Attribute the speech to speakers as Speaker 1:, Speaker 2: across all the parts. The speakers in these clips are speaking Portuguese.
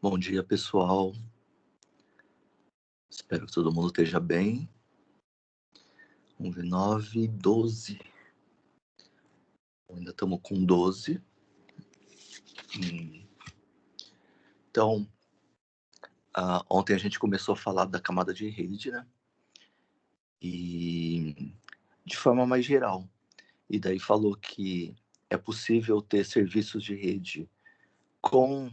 Speaker 1: Bom dia, pessoal. Espero que todo mundo esteja bem. Vamos ver, 9, 12. Ainda estamos com 12. Então, ontem a gente começou a falar da camada de rede, né? E de forma mais geral. E daí falou que é possível ter serviços de rede com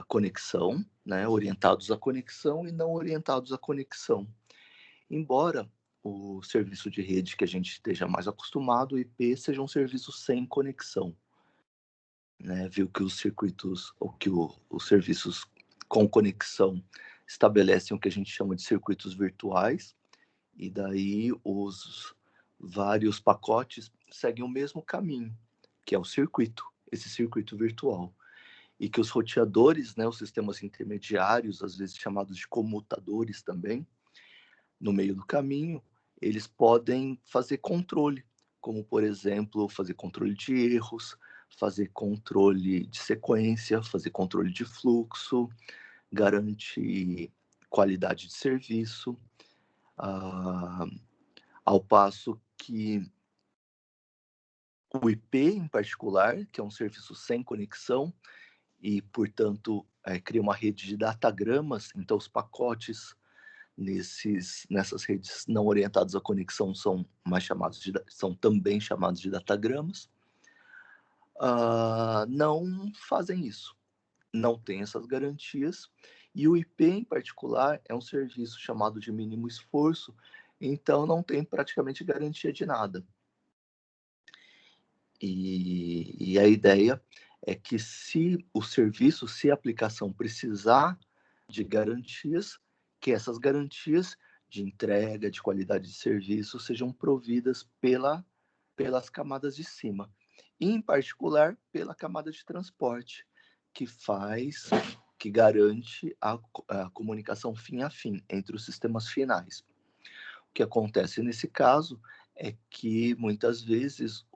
Speaker 1: conexão, né? Orientados à conexão e não orientados à conexão. Embora o serviço de rede que a gente esteja mais acostumado, o IP, seja um serviço sem conexão. Né? Viu que os circuitos, ou que os serviços com conexão estabelecem o que a gente chama de circuitos virtuais, e daí os vários pacotes seguem o mesmo caminho, que é o circuito, esse circuito virtual. E que os roteadores, né, os sistemas intermediários, às vezes chamados de comutadores também, no meio do caminho, eles podem fazer controle, como, por exemplo, fazer controle de erros, fazer controle de sequência, fazer controle de fluxo, garantir qualidade de serviço, ao passo que o IP, em particular, que é um serviço sem conexão e, portanto, cria uma rede de datagramas, então os pacotes nessas redes não orientadas à conexão são também chamados de datagramas, não fazem isso, não tem essas garantias, e o IP em particular é um serviço chamado de mínimo esforço, então não tem praticamente garantia de nada. E a ideia é que se a aplicação precisar de garantias, que essas garantias de entrega, de qualidade de serviço, sejam providas pelas camadas de cima. E, em particular, pela camada de transporte, que garante a comunicação fim a fim entre os sistemas finais. O que acontece nesse caso é que, muitas vezes,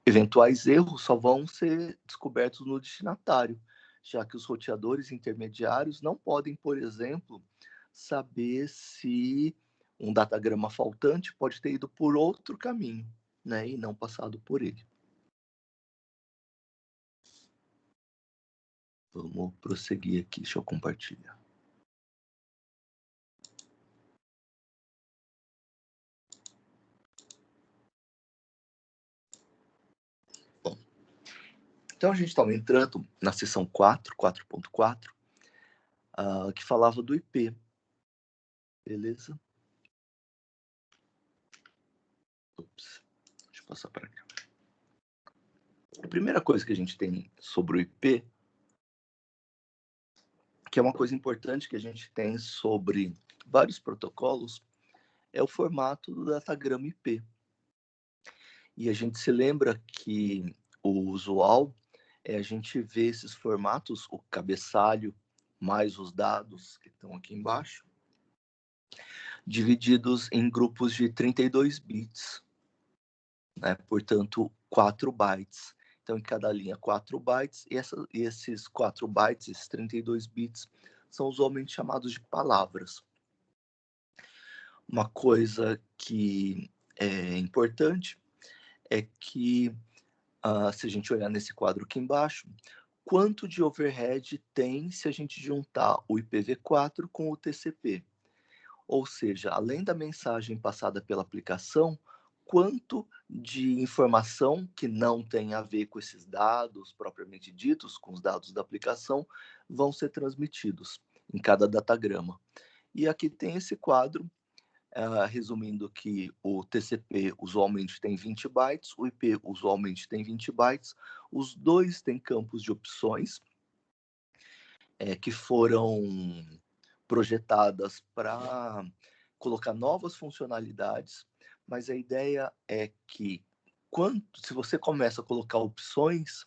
Speaker 1: eventuais erros só vão ser descobertos no destinatário, já que os roteadores intermediários não podem, por exemplo, saber se um datagrama faltante pode ter ido por outro caminho, né, e não passado por ele. Vamos prosseguir aqui, deixa eu compartilhar. Bom, então a gente estava entrando na seção 4.4, que falava do IP. Beleza? Ups, deixa eu passar para cá. A primeira coisa que a gente tem sobre o IP, que é uma coisa importante que a gente tem sobre vários protocolos, é o formato do datagrama IP. E a gente se lembra que o usual é a gente ver esses formatos, o cabeçalho mais os dados que estão aqui embaixo, divididos em grupos de 32 bits, né? Portanto, 4 bytes. Então, em cada linha, 4 bytes, e esses 4 bytes, esses 32 bits, são usualmente chamados de palavras. Uma coisa que é importante é que, se a gente olhar nesse quadro aqui embaixo, quanto de overhead tem se a gente juntar o IPv4 com o TCP? Ou seja, além da mensagem passada pela aplicação, quanto de informação que não tem a ver com esses dados propriamente ditos, com os dados da aplicação, vão ser transmitidos em cada datagrama. E aqui tem esse quadro, resumindo que o TCP usualmente tem 20 bytes, o IP usualmente tem 20 bytes, os dois têm campos de opções, que foram projetadas para colocar novas funcionalidades, mas a ideia é que se você começa a colocar opções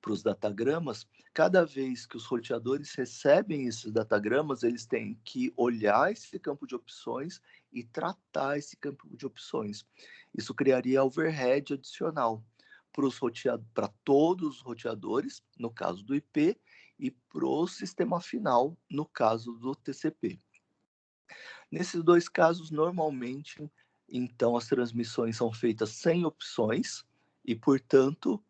Speaker 1: para os datagramas, cada vez que os roteadores recebem esses datagramas, eles têm que olhar esse campo de opções e tratar esse campo de opções. Isso criaria overhead adicional, para todos os roteadores, no caso do IP, e para o sistema final, no caso do TCP. Nesses dois casos, normalmente, então, as transmissões são feitas sem opções e, portanto,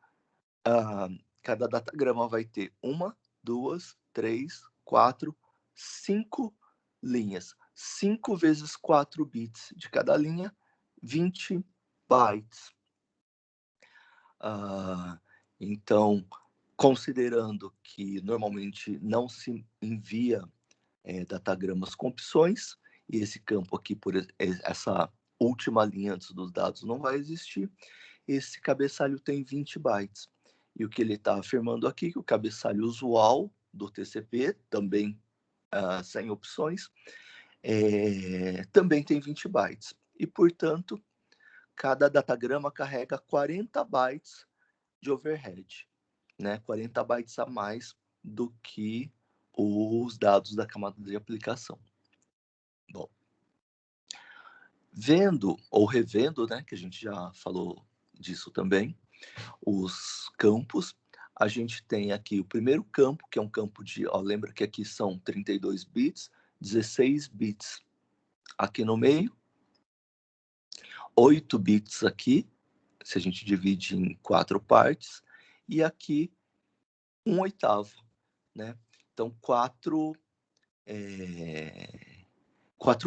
Speaker 1: cada datagrama vai ter 1, 2, 3, 4, 5 linhas. 5 vezes 4 bits de cada linha, 20 bytes. Então, considerando que normalmente não se envia datagramas com opções, e esse campo aqui, essa última linha antes dos dados não vai existir, esse cabeçalho tem 20 bytes. E o que ele está afirmando aqui, que o cabeçalho usual do TCP, também sem opções, também tem 20 bytes. E, portanto, cada datagrama carrega 40 bytes de overhead, né? 40 bytes a mais do que os dados da camada de aplicação. Bom, vendo ou revendo, né, que a gente já falou disso também, os campos, a gente tem aqui o primeiro campo, que é um campo de, lembra que aqui são 32 bits, 16 bits aqui no meio, 8 bits aqui, se a gente divide em 4 partes, e aqui 1/8, né? Então, 4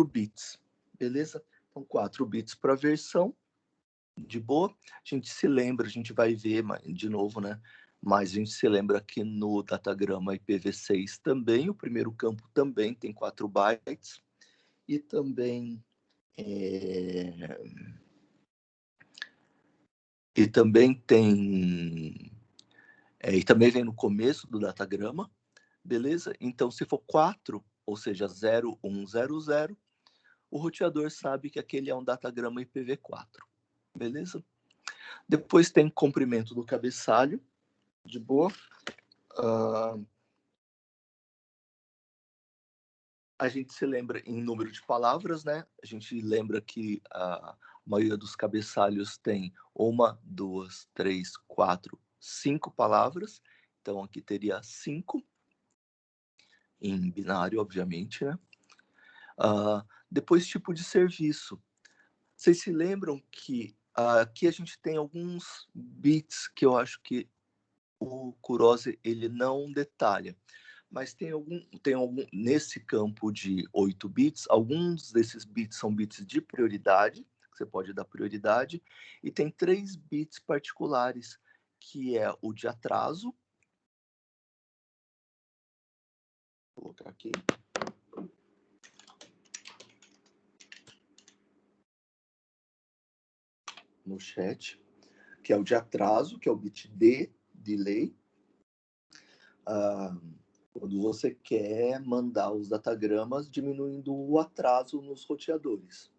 Speaker 1: bits, beleza? Então, 4 bits para a versão, de boa. A gente se lembra, a gente vai ver de novo, né? Mas a gente se lembra que no datagrama IPv6 também, o primeiro campo também tem 4 bytes, e também e também vem no começo do datagrama, beleza? Então, se for 4, ou seja, 0100, o roteador sabe que aquele é um datagrama IPv4, beleza? Depois tem comprimento do cabeçalho, de boa. A gente se lembra em número de palavras, né? A gente lembra que a maioria dos cabeçalhos tem 1, 2, 3, 4, 5 palavras. Então, aqui teria 5, em binário, obviamente, né? Depois, tipo de serviço. Vocês se lembram que aqui a gente tem alguns bits que eu acho que o Kurose ele não detalha, mas tem algum nesse campo de 8 bits, alguns desses bits são bits de prioridade, que você pode dar prioridade, e tem 3 bits particulares, que é o de atraso. Vou colocar aqui. No chat, que é o de atraso, que é o bit D, delay. Quando você quer mandar os datagramas diminuindo o atraso nos roteadores,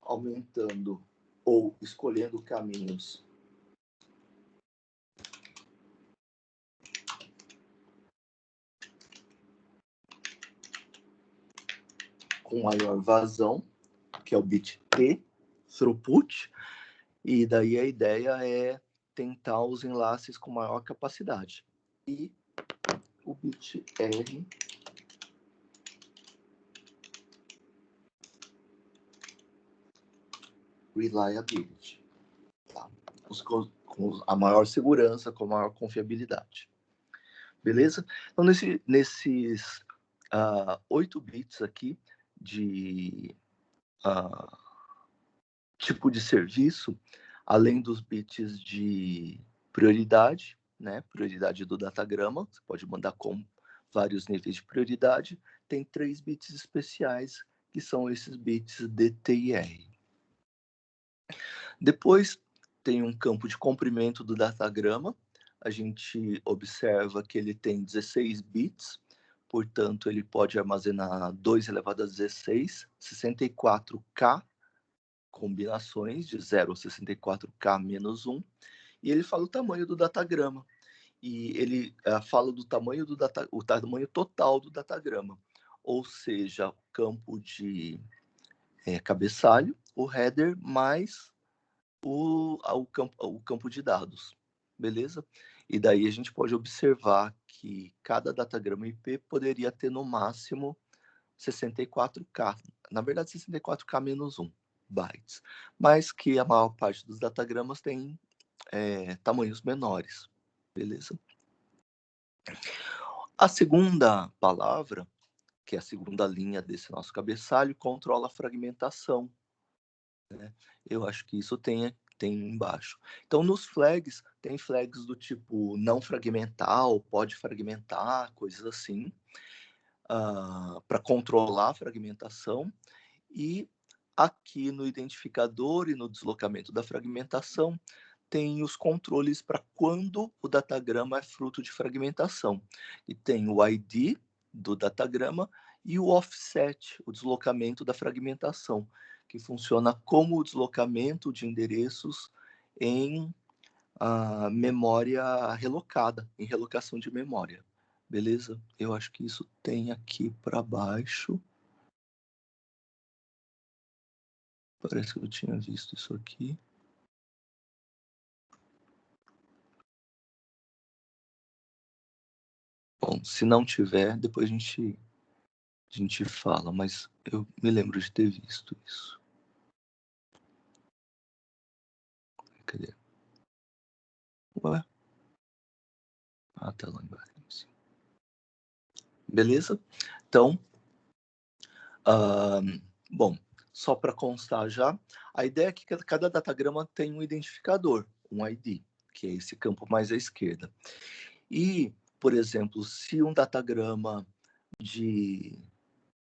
Speaker 1: aumentando ou escolhendo caminhos com maior vazão, que é o bit T, throughput, e daí a ideia é tentar os enlaces com maior capacidade. E o bit R, reliability, tá? Com a maior segurança, com a maior confiabilidade. Beleza? Então, nesses 8 bits aqui de tipo de serviço, além dos bits de prioridade, né? Prioridade do datagrama, você pode mandar com vários níveis de prioridade, tem 3 bits especiais, que são esses bits DTIR. Depois tem um campo de comprimento do datagrama, a gente observa que ele tem 16 bits, portanto, ele pode armazenar 2 elevado a 16, 64K combinações de 0 a 64K menos 1, e ele fala o tamanho do datagrama. E ele fala do tamanho o tamanho total do datagrama, ou seja, o campo de cabeçalho, o header mais o campo de dados, beleza? E daí a gente pode observar que cada datagrama IP poderia ter no máximo 64K, na verdade 64K menos 1 bytes, mas que a maior parte dos datagramas tem tamanhos menores, beleza? A segunda palavra, que é a segunda linha desse nosso cabeçalho, controla a fragmentação, né? Eu acho que isso tem embaixo. Então, nos flags, tem flags do tipo não fragmentar ou pode fragmentar, coisas assim, para controlar a fragmentação. E aqui no identificador e no deslocamento da fragmentação, tem os controles para quando o datagrama é fruto de fragmentação. E tem o ID do datagrama e o offset, o deslocamento da fragmentação, que funciona como o deslocamento de endereços em memória relocada, em relocação de memória. Beleza? Eu acho que isso tem aqui para baixo. Parece que eu tinha visto isso aqui. Bom, se não tiver, depois a gente fala, mas eu me lembro de ter visto isso. Cadê? Ué? Ah, tá lá embaixo. Beleza? Então, bom, só para constar já, a ideia é que cada datagrama tem um identificador, um ID, que é esse campo mais à esquerda. E, por exemplo, se um datagrama de...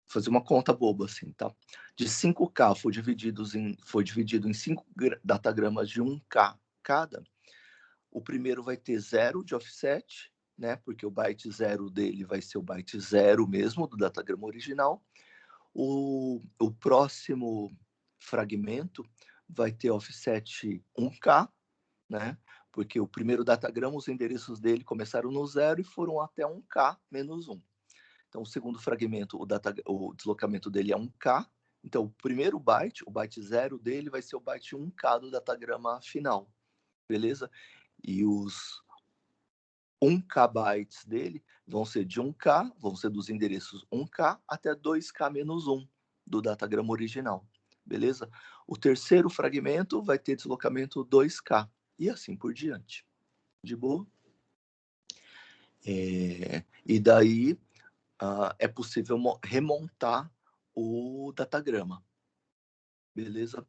Speaker 1: fazer uma conta boba assim, tá? De 5K foi dividido em 5 datagramas de 1K cada, o primeiro vai ter 0 de offset, né? Porque o byte 0 dele vai ser o byte 0 mesmo do datagrama original. O próximo fragmento vai ter offset 1K, né? Porque o primeiro datagrama, os endereços dele começaram no 0 e foram até 1K menos 1. Então, o segundo fragmento, o deslocamento dele é 1K. Então, o primeiro byte, o byte 0 dele, vai ser o byte 1K do datagrama final. Beleza? E os 1K bytes dele vão ser de 1K, vão ser dos endereços 1K até 2K menos 1 do datagrama original. Beleza? O terceiro fragmento vai ter deslocamento 2K. E assim por diante. De boa? E daí é possível remontar o datagrama. Beleza?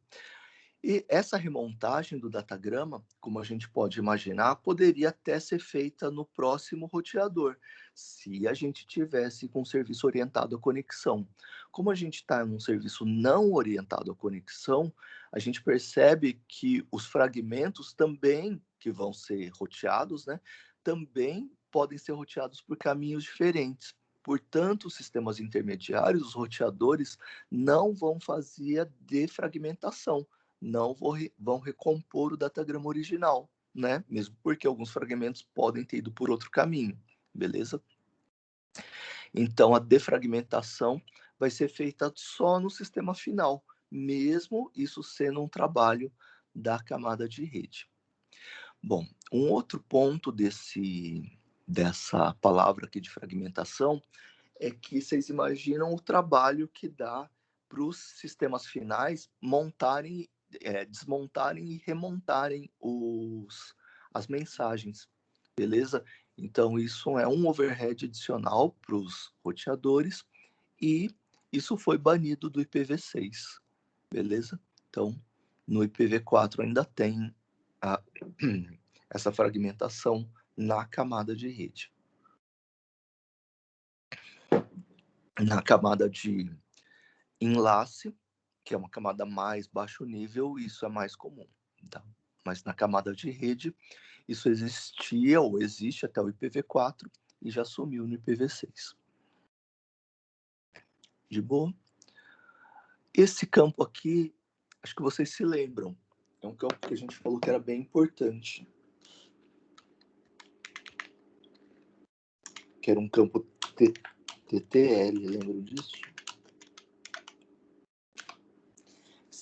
Speaker 1: E essa remontagem do datagrama, como a gente pode imaginar, poderia até ser feita no próximo roteador, se a gente tivesse com um serviço orientado à conexão. Como a gente está num serviço não orientado à conexão, a gente percebe que os fragmentos também, que vão ser roteados, né, também podem ser roteados por caminhos diferentes. Portanto, os sistemas intermediários, os roteadores, não vão fazer a defragmentação, não vão recompor o datagrama original, né? Mesmo porque alguns fragmentos podem ter ido por outro caminho, beleza? Então, a defragmentação vai ser feita só no sistema final, mesmo isso sendo um trabalho da camada de rede. Bom, um outro ponto dessa palavra aqui de fragmentação é que vocês imaginam o trabalho que dá para os sistemas finais montarem, desmontarem e remontarem as mensagens, beleza? Então, isso é um overhead adicional para os roteadores e isso foi banido do IPv6, beleza? Então, no IPv4 ainda tem essa fragmentação na camada de rede. Na camada de enlace, que é uma camada mais baixo nível, isso é mais comum, tá? Mas na camada de rede, isso existia ou existe até o IPv4 e já sumiu no IPv6. De boa? Esse campo aqui, acho que vocês se lembram, é um campo que a gente falou que era bem importante, que era um campo TTL, lembram disso?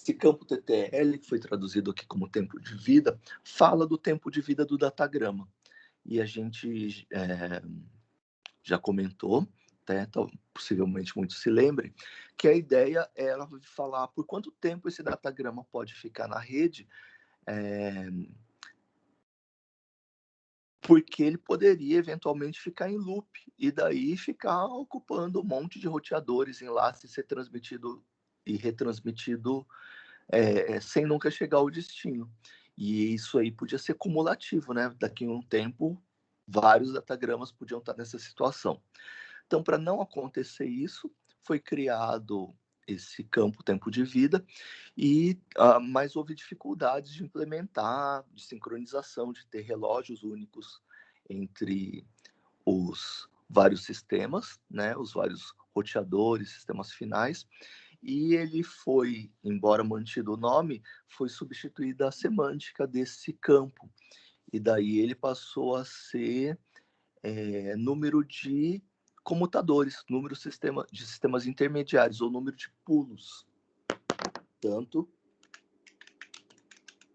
Speaker 1: Esse campo TTL, que foi traduzido aqui como tempo de vida, fala do tempo de vida do datagrama. E a gente já comentou, então, possivelmente muitos se lembrem, que a ideia era falar por quanto tempo esse datagrama pode ficar na rede, porque ele poderia eventualmente ficar em loop e daí ficar ocupando um monte de roteadores, enlaces, ser transmitido e retransmitido sem nunca chegar ao destino. E isso aí podia ser cumulativo, né? Daqui a um tempo, vários datagramas podiam estar nessa situação. Então, para não acontecer isso, foi criado esse campo tempo de vida, mas houve dificuldades de implementar, de sincronização, de ter relógios únicos entre os vários sistemas, né, os vários roteadores, sistemas finais, e ele foi, embora mantido o nome, foi substituída a semântica desse campo, e daí ele passou a ser número de comutadores, número de sistemas intermediários, ou número de pulos. Tanto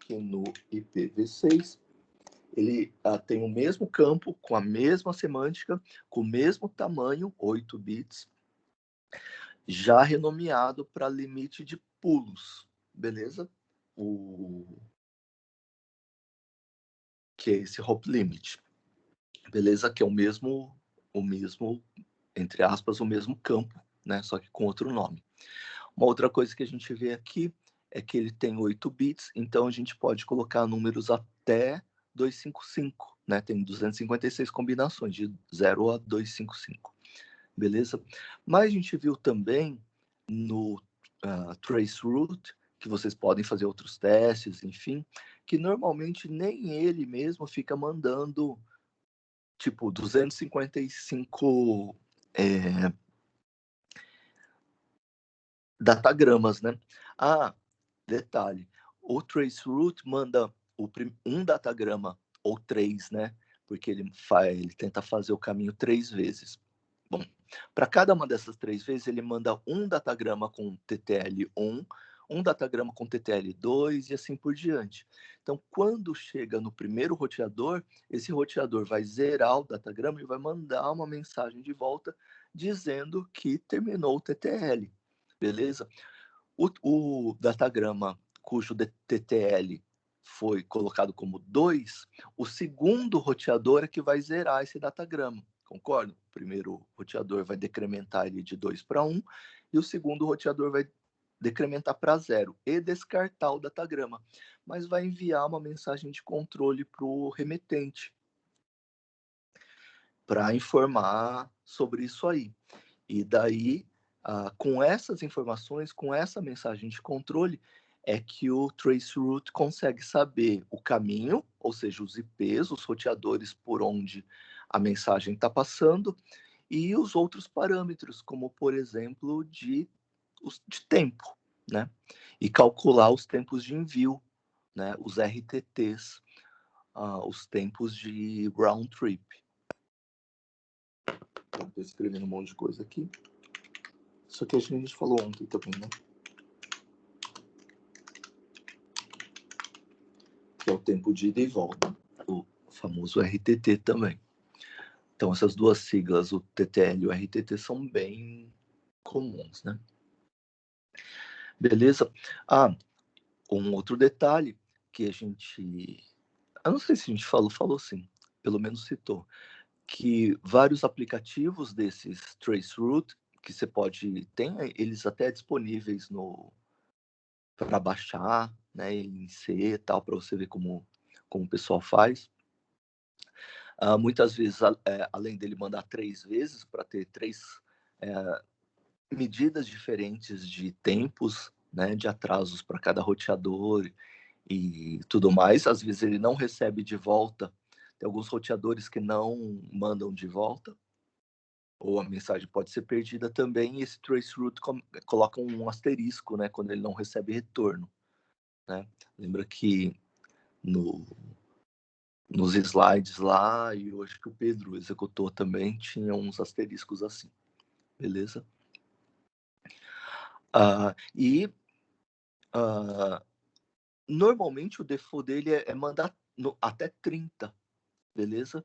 Speaker 1: que no IPv6 ele tem o mesmo campo, com a mesma semântica, com o mesmo tamanho, 8 bits, já renomeado para limite de pulos, beleza? Que é esse hop limit, beleza? Que é o mesmo, entre aspas, o mesmo campo, né? Só que com outro nome. Uma outra coisa que a gente vê aqui é que ele tem 8 bits, então a gente pode colocar números até 255, né? Tem 256 combinações, de 0 a 255, beleza? Mas a gente viu também no Traceroute, que vocês podem fazer outros testes, enfim, que normalmente nem ele mesmo fica mandando, tipo, 255 datagramas, né? Detalhe, o Traceroute manda um datagrama, ou 3, né? Porque ele tenta fazer o caminho 3 vezes. Bom, para cada uma dessas 3 vezes, ele manda um datagrama com TTL1, um datagrama com TTL2 e assim por diante. Então, quando chega no primeiro roteador, esse roteador vai zerar o datagrama e vai mandar uma mensagem de volta dizendo que terminou o TTL, beleza? O datagrama cujo TTL foi colocado como 2, o segundo roteador é que vai zerar esse datagrama, concorda? O primeiro roteador vai decrementar ele de 2 para 1, e o segundo roteador vai decrementar para 0 e descartar o datagrama, mas vai enviar uma mensagem de controle para o remetente, para informar sobre isso aí. E daí, com essas informações, com essa mensagem de controle, é que o Traceroute consegue saber o caminho, ou seja, os IPs, os roteadores por onde a mensagem está passando, e os outros parâmetros, como, por exemplo, de tempo, né? E calcular os tempos de envio, né? Os RTTs, os tempos de round trip. Estou escrevendo um monte de coisa aqui. Isso aqui a gente falou ontem também, né? Que é o tempo de ida e volta, o famoso RTT também. Então, essas duas siglas, o TTL e o RTT, são bem comuns, né? Beleza? Um outro detalhe que a gente... Eu não sei se a gente falou sim, pelo menos citou, que vários aplicativos desses Traceroute, que você pode... Tem eles até disponíveis para baixar, né, em C e tal, para você ver como o pessoal faz. Muitas vezes, além dele mandar 3 vezes, para ter 3 medidas diferentes de tempos, né, de atrasos para cada roteador e tudo mais, às vezes ele não recebe de volta. Tem alguns roteadores que não mandam de volta, ou a mensagem pode ser perdida também, e esse Traceroute coloca um asterisco, né, quando ele não recebe retorno, né? Lembra que nos slides lá, e eu acho que o Pedro executou também, tinha uns asteriscos assim, beleza? E Normalmente o default dele é mandar até 30, beleza?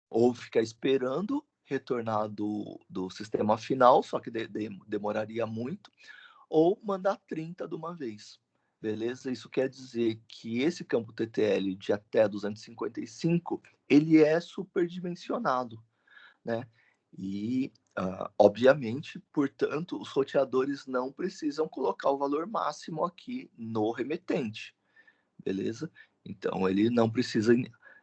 Speaker 1: Ou ficar esperando retornar do sistema final, só que demoraria muito, ou mandar 30 de uma vez, beleza? Isso quer dizer que esse campo TTL de até 255, ele é superdimensionado, né? E, obviamente, portanto, os roteadores não precisam colocar o valor máximo aqui no remetente, beleza? Então, ele não precisa,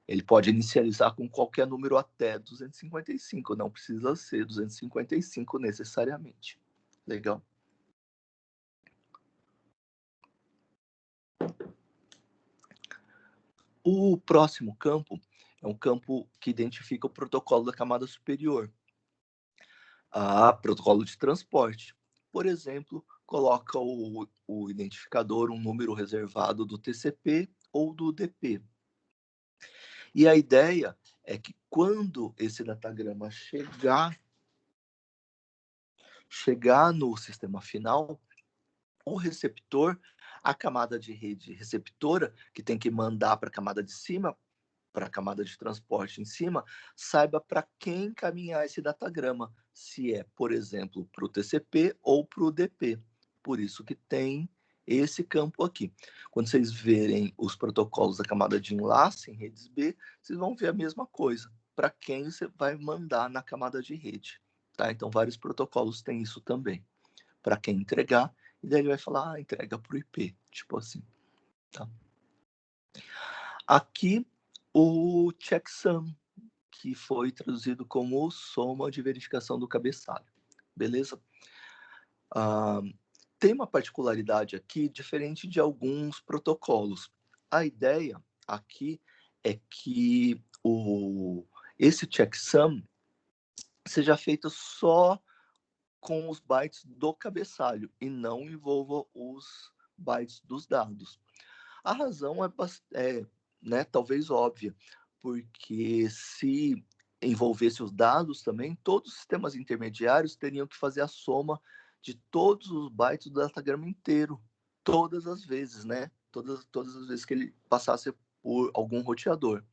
Speaker 1: ele pode inicializar com qualquer número até 255, não precisa ser 255 necessariamente. Legal? O próximo campo é um campo que identifica o protocolo da camada superior. Protocolo de transporte. Por exemplo, coloca o identificador, um número reservado do TCP ou do DP. E a ideia é que quando esse datagrama chegar no sistema final, o receptor, a camada de rede receptora, que tem que mandar para a camada de cima, para a camada de transporte em cima, saiba para quem encaminhar esse datagrama, se é, por exemplo, para o TCP ou para o DP. Por isso que tem esse campo aqui. Quando vocês verem os protocolos da camada de enlace em redes B, vocês vão ver a mesma coisa, para quem você vai mandar na camada de rede. Tá? Então, vários protocolos têm isso também. Para quem entregar, e daí ele vai falar, entrega para o IP, tipo assim. Tá? Aqui, o checksum, que foi traduzido como soma de verificação do cabeçalho. Beleza? Tem uma particularidade aqui diferente de alguns protocolos. A ideia aqui é que esse checksum seja feito só com os bytes do cabeçalho e não envolva os bytes dos dados. A razão né, talvez óbvia, porque se envolvesse os dados também, todos os sistemas intermediários teriam que fazer a soma de todos os bytes do datagrama inteiro, todas as vezes, né? Todas as vezes que ele passasse por algum roteador.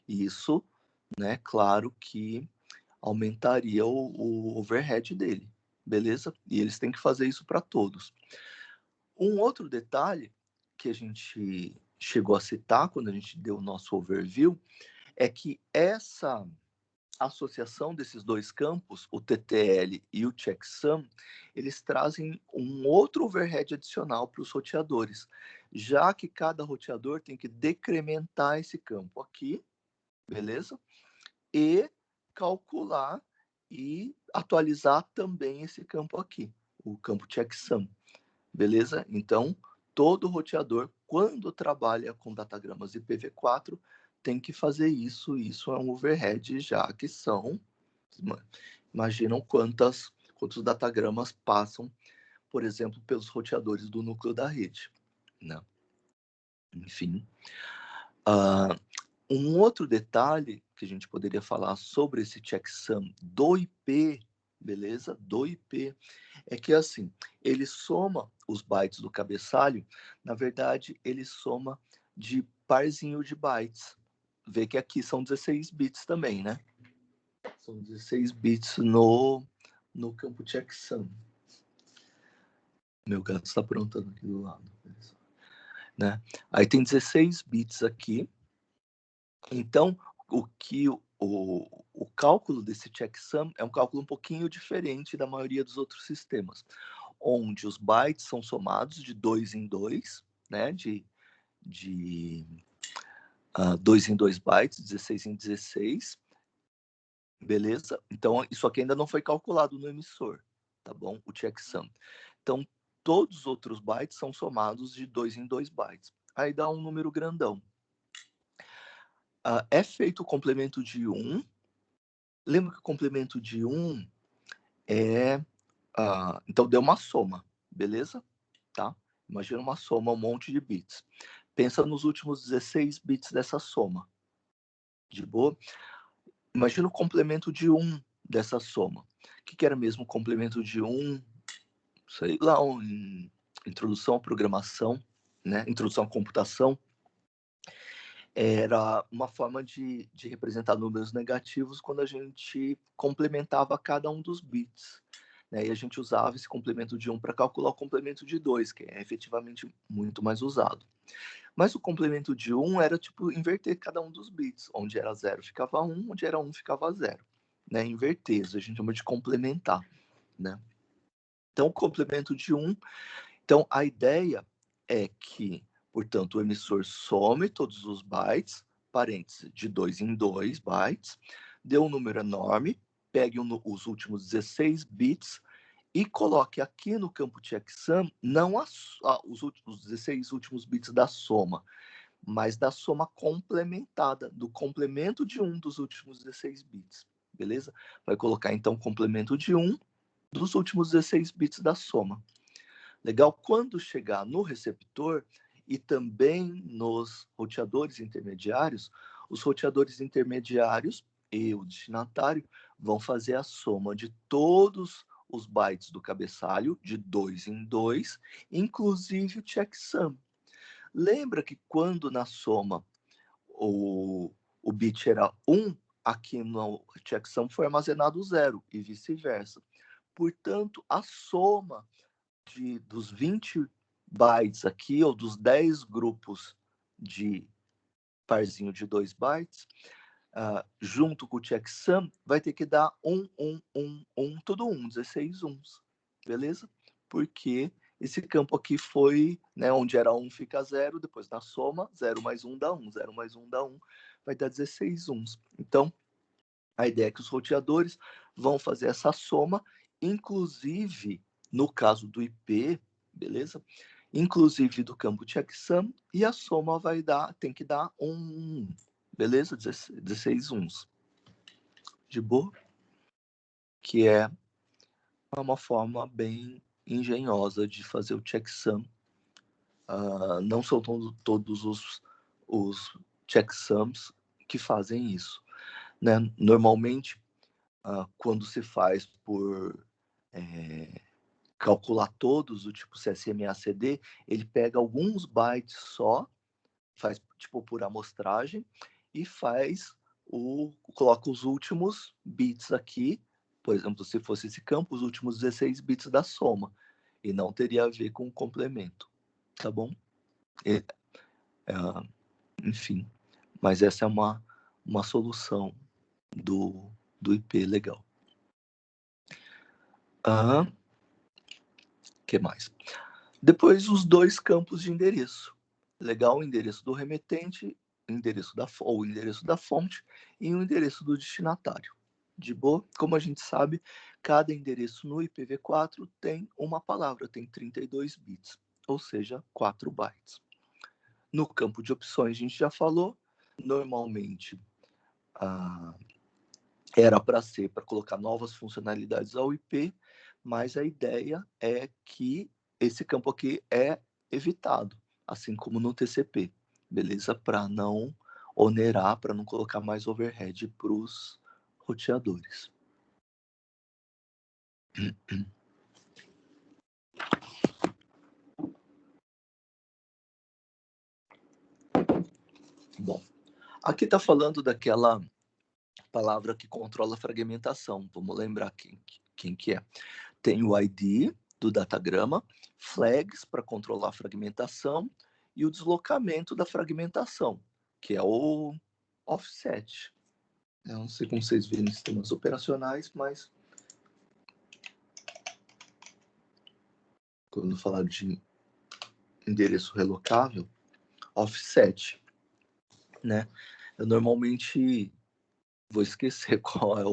Speaker 1: E isso, né, claro que aumentaria o overhead dele, beleza? E eles têm que fazer isso para todos. Um outro detalhe que a gente chegou a citar quando a gente deu o nosso overview é que essa associação desses dois campos, o TTL e o checksum, eles trazem um outro overhead adicional para os roteadores, já que cada roteador tem que decrementar esse campo aqui, beleza? E calcular e atualizar também esse campo aqui, o campo checksum. Beleza? Então, todo roteador, quando trabalha com datagramas IPv4, tem que fazer isso. Isso é um overhead, já que são... Imaginam quantos datagramas passam, por exemplo, pelos roteadores do núcleo da rede. Né? Enfim. Um outro detalhe que a gente poderia falar sobre esse checksum do IP, beleza? Do IP, é que assim, ele soma os bytes do cabeçalho, na verdade, ele soma de parzinho de bytes. Vê que aqui são 16 bits também, né? São 16 bits no campo checksum. Meu gato está aprontando aqui do lado. Né? Aí tem 16 bits aqui. Então, o cálculo desse checksum é um cálculo um pouquinho diferente da maioria dos outros sistemas, onde os bytes são somados de 2 em 2, né? De 2 em 2 bytes, 16 em 16, beleza? Então, isso aqui ainda não foi calculado no emissor, tá bom? O checksum. Então, todos os outros bytes são somados de 2 em 2 bytes. Aí dá um número grandão. É feito o complemento de 1. Lembra que o complemento de 1 é... então, deu uma soma, beleza? Tá? Imagina uma soma, um monte de bits. Pensa nos últimos 16 bits dessa soma. De boa? Imagina o complemento de 1 dessa soma. O que era mesmo o complemento de 1? Sei lá, introdução à programação, né, introdução à computação, era uma forma de representar números negativos quando a gente complementava cada um dos bits, né, e a gente usava esse complemento de 1 para calcular o complemento de 2, que é efetivamente muito mais usado. Mas o complemento de 1 era tipo inverter cada um dos bits, onde era 0 ficava 1, onde era 1 ficava 0, né, inverter, isso a gente chama de complementar, né. Então, o complemento de 1, então a ideia é que, portanto, o emissor some todos os bytes, parênteses, de 2 em 2 bytes, dê um número enorme, pegue os últimos 16 bits e coloque aqui no campo checksum não os 16 últimos bits da soma, mas da soma complementada, do complemento de 1 dos últimos 16 bits, beleza? Vai colocar então o complemento de 1 dos últimos 16 bits da soma. Legal? Quando chegar no receptor e também nos roteadores intermediários, os roteadores intermediários e o destinatário vão fazer a soma de todos os bytes do cabeçalho, de 2 em 2, inclusive o checksum. Lembra que quando na soma o bit era 1, aqui no checksum foi armazenado 0 e vice-versa. Portanto, a soma dos 20 bytes aqui, ou dos 10 grupos de parzinho de 2 bytes, junto com o checksum, vai ter que dar 1, 1, 1, 1, tudo 1, 16 uns, beleza? Porque esse campo aqui foi, né, onde era 1 fica 0, depois na soma, 0 mais 1 dá 1, 0 mais 1 dá 1, vai dar 16 uns. Então, a ideia é que os roteadores vão fazer essa soma, inclusive no caso do IP, beleza? Inclusive do campo checksum, e a soma tem que dar 1, beleza? 16 uns. De boa? Que é uma forma bem engenhosa de fazer o checksum. Não são todos os checksums que fazem isso, né? Normalmente, quando se faz por calcular todos, o tipo CSMA/CD, ele pega alguns bytes só, faz tipo por amostragem, e coloca os últimos bits aqui, por exemplo, se fosse esse campo, os últimos 16 bits da soma, e não teria a ver com o complemento, tá bom? Enfim, mas essa é uma solução do IP legal. Que mais? Depois, os 2 campos de endereço. Legal, o endereço do remetente, o endereço da fonte e o endereço do destinatário. De boa? Como a gente sabe, cada endereço no IPv4 tem uma palavra, tem 32 bits, ou seja, 4 bytes. No campo de opções, a gente já falou, normalmente era para ser para colocar novas funcionalidades ao IP, mas a ideia é que esse campo aqui é evitado, assim como no TCP, beleza? Para não onerar, para não colocar mais overhead para os roteadores. Bom, aqui está falando daquela palavra que controla a fragmentação. Vamos lembrar quem que é. Tem o ID do datagrama, flags para controlar a fragmentação e o deslocamento da fragmentação, que é o offset. Eu não sei como vocês veem nos sistemas operacionais, mas quando falar de endereço relocável, offset, né? Eu normalmente vou esquecer qual é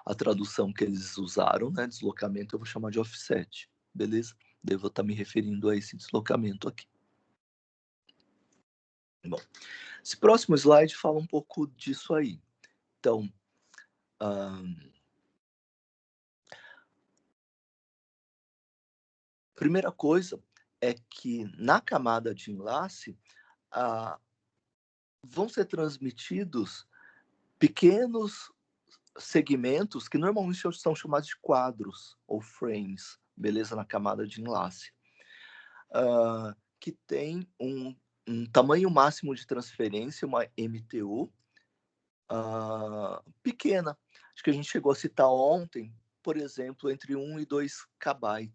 Speaker 1: a tradução que eles usaram, né? Deslocamento eu vou chamar de offset, beleza? Devo estar me referindo a esse deslocamento aqui. Bom, esse próximo slide fala um pouco disso aí. Então, primeira coisa é que na camada de enlace vão ser transmitidos pequenos segmentos que normalmente são chamados de quadros ou frames, beleza? Na camada de enlace. que tem um tamanho máximo de transferência, uma MTU, pequena. Acho que a gente chegou a citar ontem, por exemplo, entre 1 e 2 KB,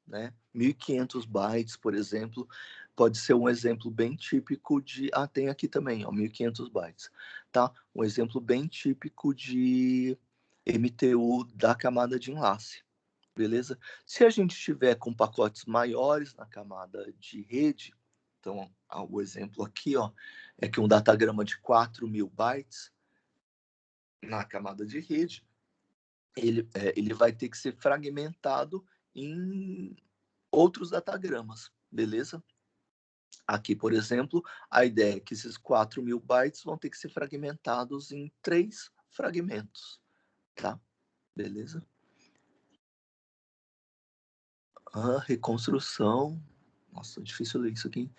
Speaker 1: né? 1.500 bytes, por exemplo, pode ser um exemplo bem típico de... tem aqui também, ó, 1.500 bytes, tá? Um exemplo bem típico de MTU da camada de enlace, beleza? Se a gente estiver com pacotes maiores na camada de rede, então, o exemplo aqui, ó, é que um datagrama de 4.000 bytes na camada de rede, ele vai ter que ser fragmentado em outros datagramas, beleza? Aqui, por exemplo, a ideia é que esses 4.000 bytes vão ter que ser fragmentados em 3 fragmentos, tá? Beleza? Reconstrução. Nossa, difícil ler isso aqui.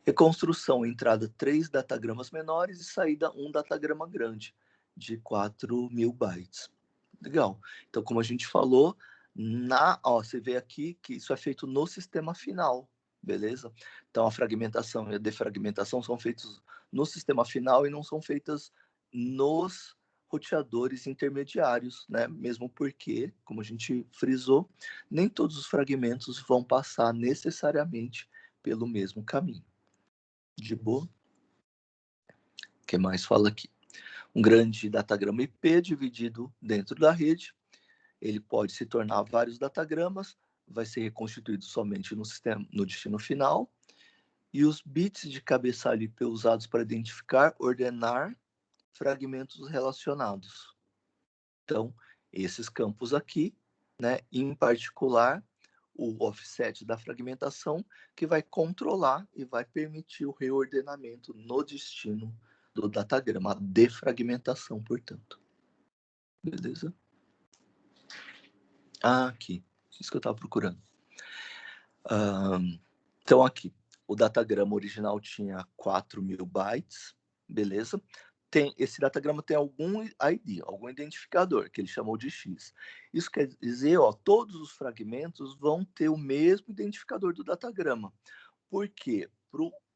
Speaker 1: Reconstrução, entrada 3 datagramas menores e saída 1 datagrama grande, de 4.000 bytes. Legal. Então, como a gente falou, você vê aqui que isso é feito no sistema final, beleza? Então, a fragmentação e a defragmentação são feitos no sistema final e não são feitas nos roteadores intermediários, né? Mesmo porque, como a gente frisou, nem todos os fragmentos vão passar necessariamente pelo mesmo caminho. De boa? O que mais fala aqui? Um grande datagrama IP dividido dentro da rede, ele pode se tornar vários datagramas, vai ser reconstituído somente no sistema, no destino final, e os bits de cabeçalho IP usados para identificar, ordenar fragmentos relacionados. Então, esses campos aqui, né, em particular, o offset da fragmentação, que vai controlar e vai permitir o reordenamento no destino do datagrama, a defragmentação, portanto. Beleza? Aqui. Isso que eu estava procurando. Então, aqui. O datagrama original tinha 4.000 bytes. Beleza? Esse datagrama tem algum ID, algum identificador, que ele chamou de X. Isso quer dizer, ó, todos os fragmentos vão ter o mesmo identificador do datagrama. Por quê?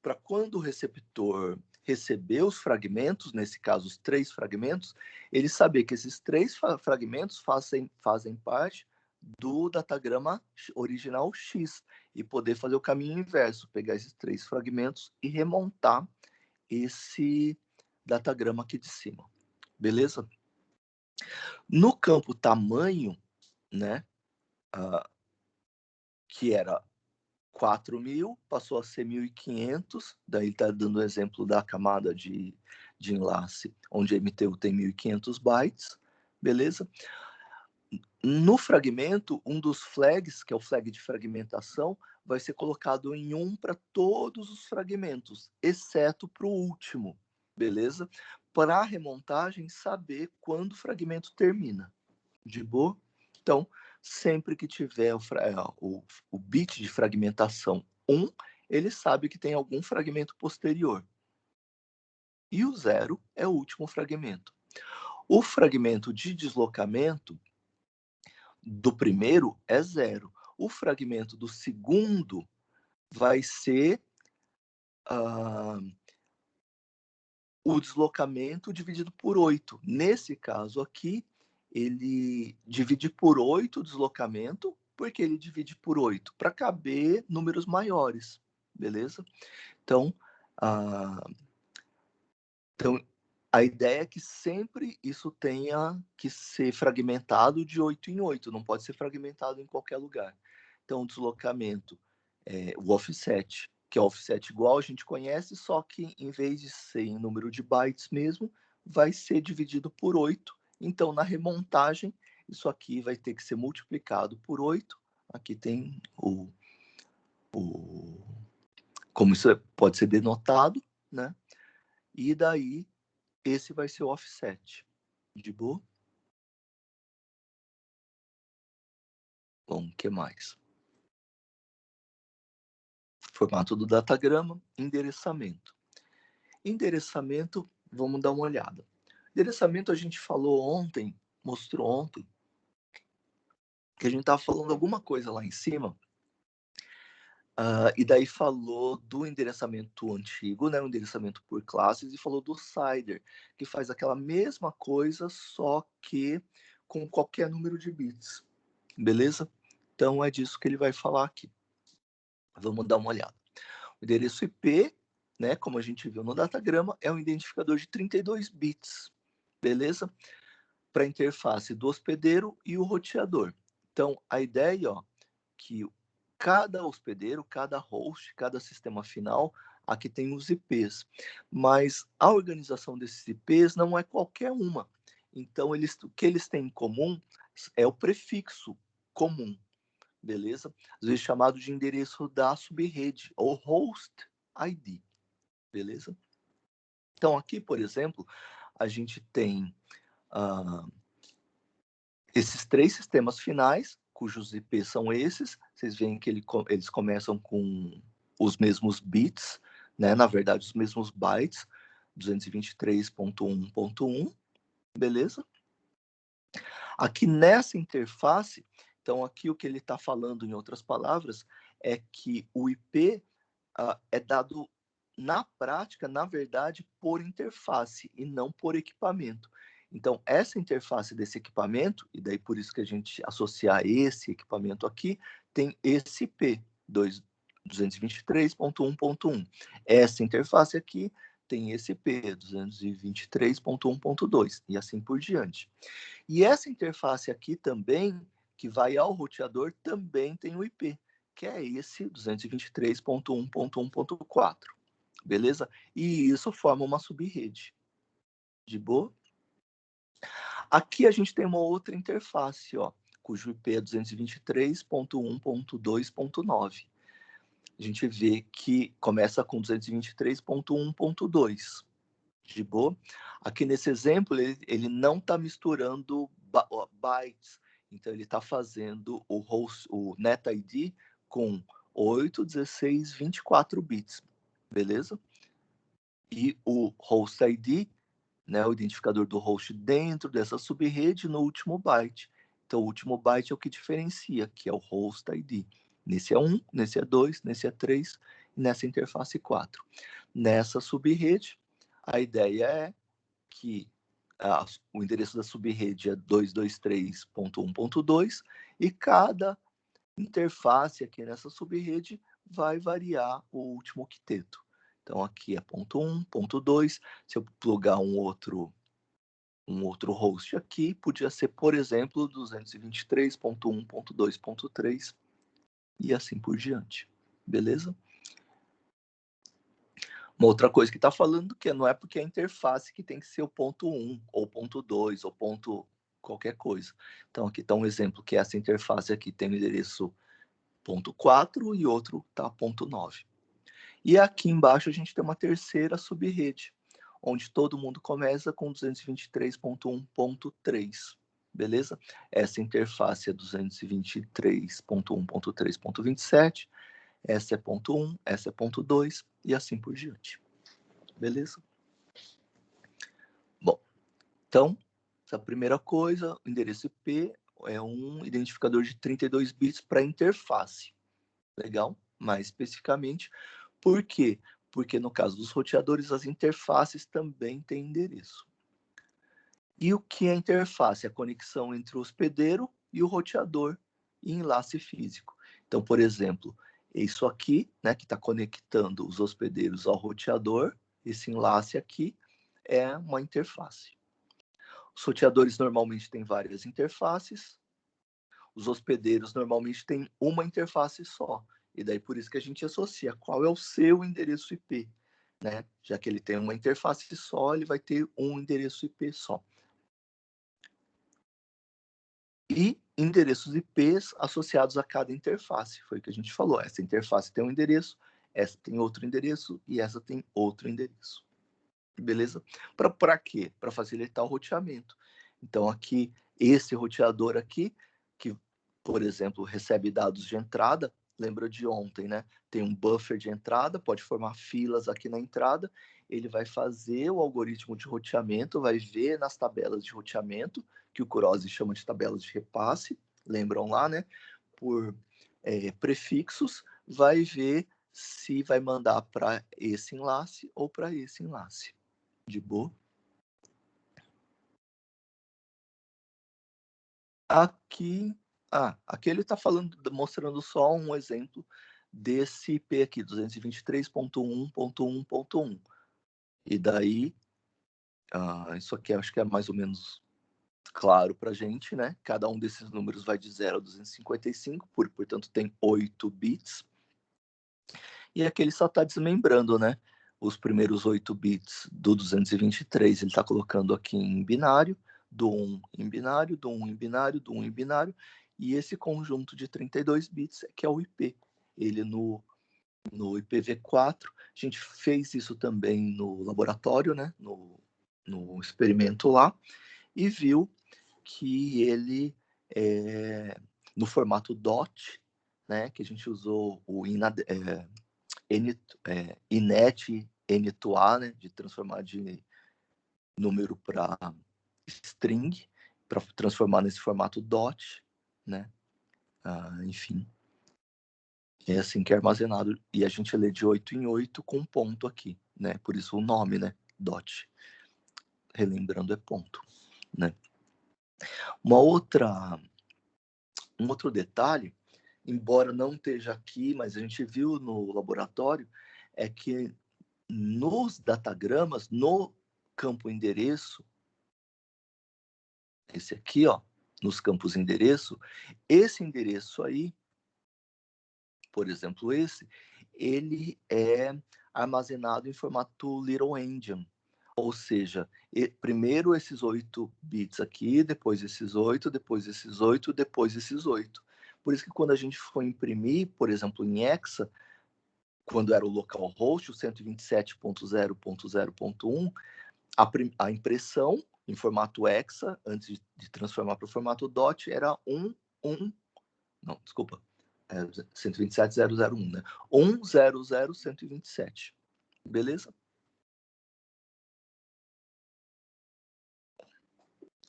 Speaker 1: Para quando o receptor receber os fragmentos, nesse caso os 3 fragmentos, ele saber que esses 3 fragmentos fazem parte do datagrama original X e poder fazer o caminho inverso, pegar esses 3 fragmentos e remontar esse datagrama aqui de cima. Beleza? No campo tamanho, né, que era 4.000, passou a ser 1.500, daí está dando o exemplo da camada de enlace, onde a MTU tem 1.500 bytes, beleza? No fragmento, um dos flags, que é o flag de fragmentação, vai ser colocado em 1 para todos os fragmentos, exceto para o último, beleza? Para a remontagem, saber quando o fragmento termina. De boa? Então, sempre que tiver o bit de fragmentação 1, ele sabe que tem algum fragmento posterior. E o 0 é o último fragmento. O fragmento de deslocamento do primeiro é 0. O fragmento do segundo vai ser o deslocamento dividido por 8. Nesse caso aqui, ele divide por 8 o deslocamento, porque ele divide por 8 para caber números maiores, beleza? Então, a ideia é que sempre isso tenha que ser fragmentado de 8 em 8, não pode ser fragmentado em qualquer lugar. Então, o deslocamento, o offset, que é o offset igual a gente conhece, só que em vez de ser em número de bytes mesmo, vai ser dividido por 8. Então, na remontagem, isso aqui vai ter que ser multiplicado por 8. Aqui tem como isso pode ser denotado, né? E daí, esse vai ser o offset. De boa? Bom, o que mais? Formato do datagrama, endereçamento. Endereçamento, vamos dar uma olhada. Endereçamento a gente falou ontem, mostrou ontem, que a gente estava falando alguma coisa lá em cima E daí falou do endereçamento antigo, né, o endereçamento por classes, e falou do CIDR, que faz aquela mesma coisa, só que com qualquer número de bits, beleza? Então é disso que ele vai falar aqui. Vamos dar uma olhada. O endereço IP, né, como a gente viu no datagrama, é um identificador de 32 bits, beleza? Para a interface do hospedeiro e o roteador. Então, a ideia, ó, que cada hospedeiro, cada host, cada sistema final, aqui tem os IPs. Mas a organização desses IPs não é qualquer uma. Então, o que eles têm em comum é o prefixo comum, beleza? Às vezes chamado de endereço da subrede, ou host ID, beleza? Então, aqui, por exemplo, a gente tem esses 3 sistemas finais, cujos IPs são esses. Vocês veem que eles começam com os mesmos bits, né? Na verdade, os mesmos bytes, 223.1.1, beleza? Aqui nessa interface, então aqui o que ele está falando, em outras palavras, é que o IP é dado na prática, na verdade, por interface e não por equipamento. Então, essa interface desse equipamento, e daí por isso que a gente associar esse equipamento aqui, tem esse IP, 223.1.1. Essa interface aqui tem esse IP, 223.1.2, e assim por diante. E essa interface aqui também, que vai ao roteador, também tem o IP, que é esse 223.1.1.4, beleza? E isso forma uma subrede. De boa? Aqui a gente tem uma outra interface, ó, cujo IP é 223.1.2.9. A gente vê que começa com 223.1.2. De boa? Aqui nesse exemplo, ele não está misturando bytes. Então, ele está fazendo o NetID com 8, 16, 24 bits. Beleza? E o host ID, né, o identificador do host dentro dessa subrede, no último byte. Então, o último byte é o que diferencia, que é o host ID. Nesse é 1, nesse é 2, nesse é 3, e nessa interface 4. Nessa subrede, a ideia é que o endereço da subrede é 223.1.2 e cada interface aqui nessa subrede vai variar o último octeto. Então aqui é ponto 1, ponto 2. Se eu plugar um outro host aqui, podia ser, por exemplo, 223.1.2.3 e assim por diante. Beleza? Uma outra coisa que está falando que não é porque é a interface que tem que ser o ponto 1, ou ponto 2, ou ponto qualquer coisa. Então, aqui está um exemplo que essa interface aqui tem o endereço ponto 4 e outro está ponto 9. E aqui embaixo a gente tem uma terceira subrede, onde todo mundo começa com 223.1.3, beleza? Essa interface é 223.1.3.27, essa é ponto 1, essa é ponto 2 e assim por diante. Beleza? Bom, então, essa primeira coisa, o endereço IP é um identificador de 32 bits para interface. Legal? Mais especificamente, por quê? Porque no caso dos roteadores, as interfaces também têm endereço. E o que é interface? A conexão entre o hospedeiro e o roteador e enlace físico. Então, por exemplo, isso aqui, né, que está conectando os hospedeiros ao roteador, esse enlace aqui é uma interface. Os roteadores normalmente têm várias interfaces, os hospedeiros normalmente têm uma interface só. E daí por isso que a gente associa qual é o seu endereço IP, né? Já que ele tem uma interface só, ele vai ter um endereço IP só. E endereços IPs associados a cada interface, foi o que a gente falou. Essa interface tem um endereço, essa tem outro endereço e essa tem outro endereço. Beleza? Para quê? Para facilitar o roteamento. Então, aqui, esse roteador aqui, que, por exemplo, recebe dados de entrada, lembra de ontem, né? Tem um buffer de entrada, pode formar filas aqui na entrada, ele vai fazer o algoritmo de roteamento, vai ver nas tabelas de roteamento, que o Kurose chama de tabelas de repasse, lembram lá, né? Por prefixos, vai ver se vai mandar para esse enlace ou para esse enlace. De boa? Aqui ele está mostrando só um exemplo desse IP aqui, 223.1.1.1. E daí, isso aqui acho que é mais ou menos claro para a gente, né? Cada um desses números vai de 0 a 255, portanto tem 8 bits. E aqui ele só está desmembrando, né? Os primeiros 8 bits do 223, ele está colocando aqui em binário, do 1 em binário, do 1 em binário, do 1 em binário, e esse conjunto de 32 bits que é o IP. Ele no IPv4, a gente fez isso também no laboratório, né? No experimento lá, e viu que ele, no formato DOT, né? Que a gente usou o inet N2A, né, de transformar de número para string, para transformar nesse formato DOT, né? Enfim, é assim que é armazenado, e a gente lê de 8 em 8 com ponto aqui, né? Por isso o nome, né? DOT. Relembrando, é ponto, né? Um outro detalhe, embora não esteja aqui, mas a gente viu no laboratório, é que nos datagramas, no campo endereço, esse aqui, ó, nos campos endereço, esse endereço aí, por exemplo, ele é armazenado em formato Little Endian, ou seja, primeiro esses 8 bits aqui, depois esses 8, depois esses 8, depois esses 8. Por isso que quando a gente for imprimir, por exemplo, em Hexa, quando era o localhost, o 127.0.0.1, a impressão em formato hexa, antes de transformar para o formato DOT, era 127.0.0.1, né? 100.127. Beleza?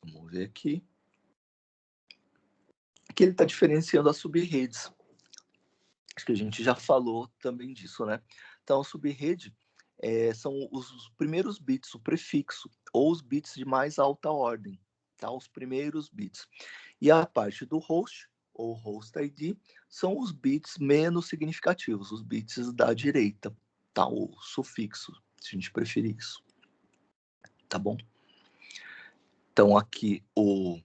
Speaker 1: Vamos ver aqui. Aqui ele está diferenciando as subreds. Acho que a gente já falou também disso, né? Então, a subrede são os primeiros bits, o prefixo, ou os bits de mais alta ordem, tá? Os primeiros bits. E a parte do host, ou host ID, são os bits menos significativos, os bits da direita, tá? O sufixo, se a gente preferir isso. Tá bom? Então, aqui o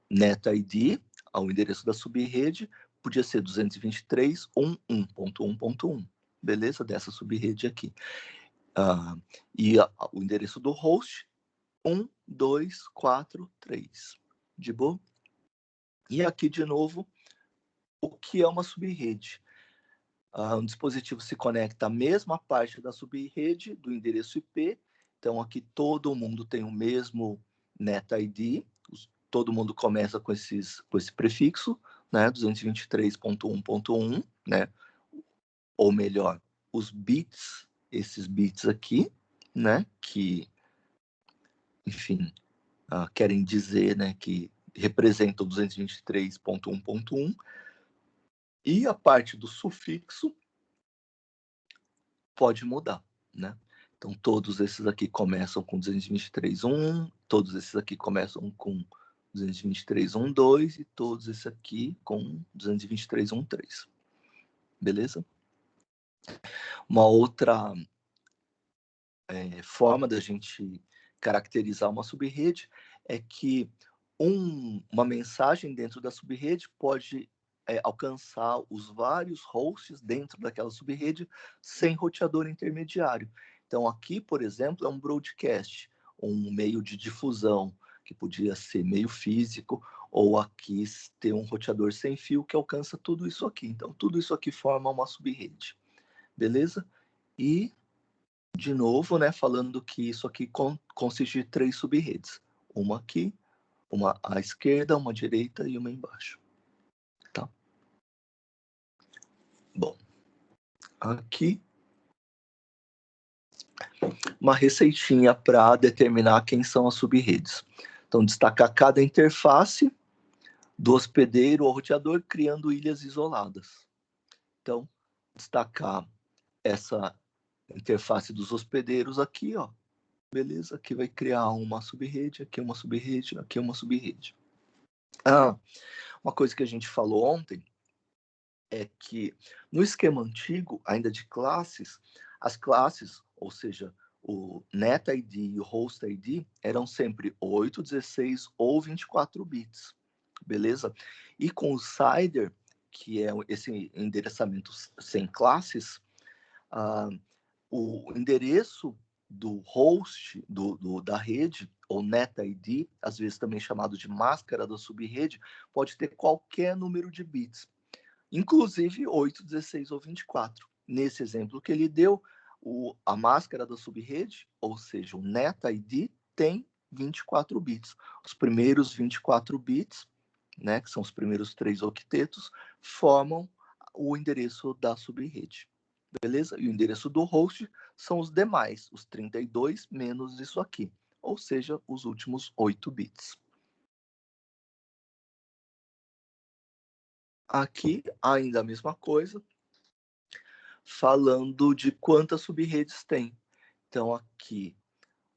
Speaker 1: net ID, o endereço da subrede, podia ser 223.1.1.1.1, beleza? Dessa subrede aqui. E o endereço do host, 1.2.4.3. De boa? E aqui, de novo, o que é uma subrede? Um dispositivo se conecta à mesma parte da subrede do endereço IP. Então, aqui todo mundo tem o mesmo net ID. Todo mundo começa com esse prefixo, né? 223.1.1, né? Ou melhor, os bits, esses bits aqui, né? Que, enfim, querem dizer, né? Que representam 223.1.1. E a parte do sufixo pode mudar, né? Então, todos esses aqui começam com 223.1, todos esses aqui começam com 223.1.2 e todos esses aqui com 223.1.3. Beleza? Uma outra forma da gente caracterizar uma subrede é que uma mensagem dentro da subrede pode alcançar os vários hosts dentro daquela subrede sem roteador intermediário. Então, aqui, por exemplo, é um broadcast, um meio de difusão, que podia ser meio físico, ou aqui ter um roteador sem fio que alcança tudo isso aqui. Então, tudo isso aqui forma uma subrede. Beleza? E, de novo, né, falando que isso aqui consiste de 3 subredes. Uma aqui, uma à esquerda, uma à direita e uma embaixo. Tá? Bom, aqui uma receitinha para determinar quem são as subredes. Então, destacar cada interface do hospedeiro ou roteador criando ilhas isoladas. Então, destacar essa interface dos hospedeiros aqui, ó. Beleza? Aqui vai criar uma subrede, aqui uma subrede, aqui uma subrede. Uma coisa que a gente falou ontem é que no esquema antigo, ainda de classes, as classes, ou seja, o NetID e o HostID, eram sempre 8, 16 ou 24 bits, beleza? E com o CIDR, que é esse endereçamento sem classes, o endereço do host da rede, ou NetID, às vezes também chamado de máscara da subrede, pode ter qualquer número de bits, inclusive 8, 16 ou 24. Nesse exemplo que ele deu, a máscara da subrede, ou seja, o NetID, tem 24 bits. Os primeiros 24 bits, né, que são os primeiros 3 octetos, formam o endereço da subrede. Beleza? E o endereço do host são os demais, os 32 menos isso aqui, ou seja, os últimos 8 bits. Aqui, ainda a mesma coisa, falando de quantas subredes tem. Então, aqui,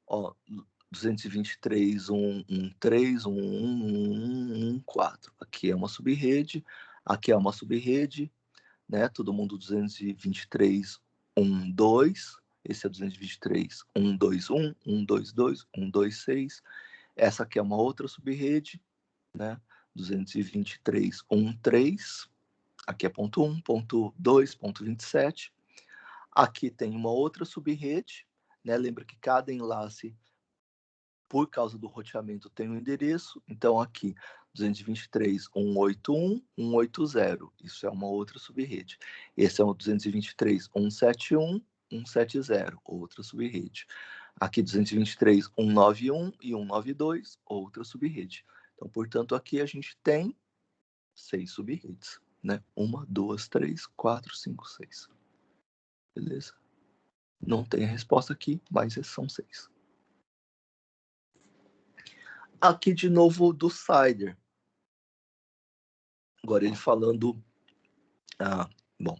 Speaker 1: ó, 223.113.111.114. Aqui é uma subrede, aqui é uma subrede, né? Todo mundo 223.1.2. Esse é 223.1.2.1, 1.2.2, 1.2.6. Essa aqui é uma outra subrede, né? 223.1.3. Aqui é ponto 1, ponto 2, ponto 27. Aqui tem uma outra subrede, né? Lembra que cada enlace, por causa do roteamento, tem um endereço. Então, aqui, 223.181.180. Isso é uma outra subrede. Esse é o 223.171.170, outra subrede. Aqui, 223.191 e 192, outra subrede. Então, portanto, aqui a gente tem 6 subredes, né? 1, 2, 3, 4, 5, 6. Beleza? Não tem a resposta aqui, mas são 6. Aqui de novo do CIDR. Agora ele falando... bom.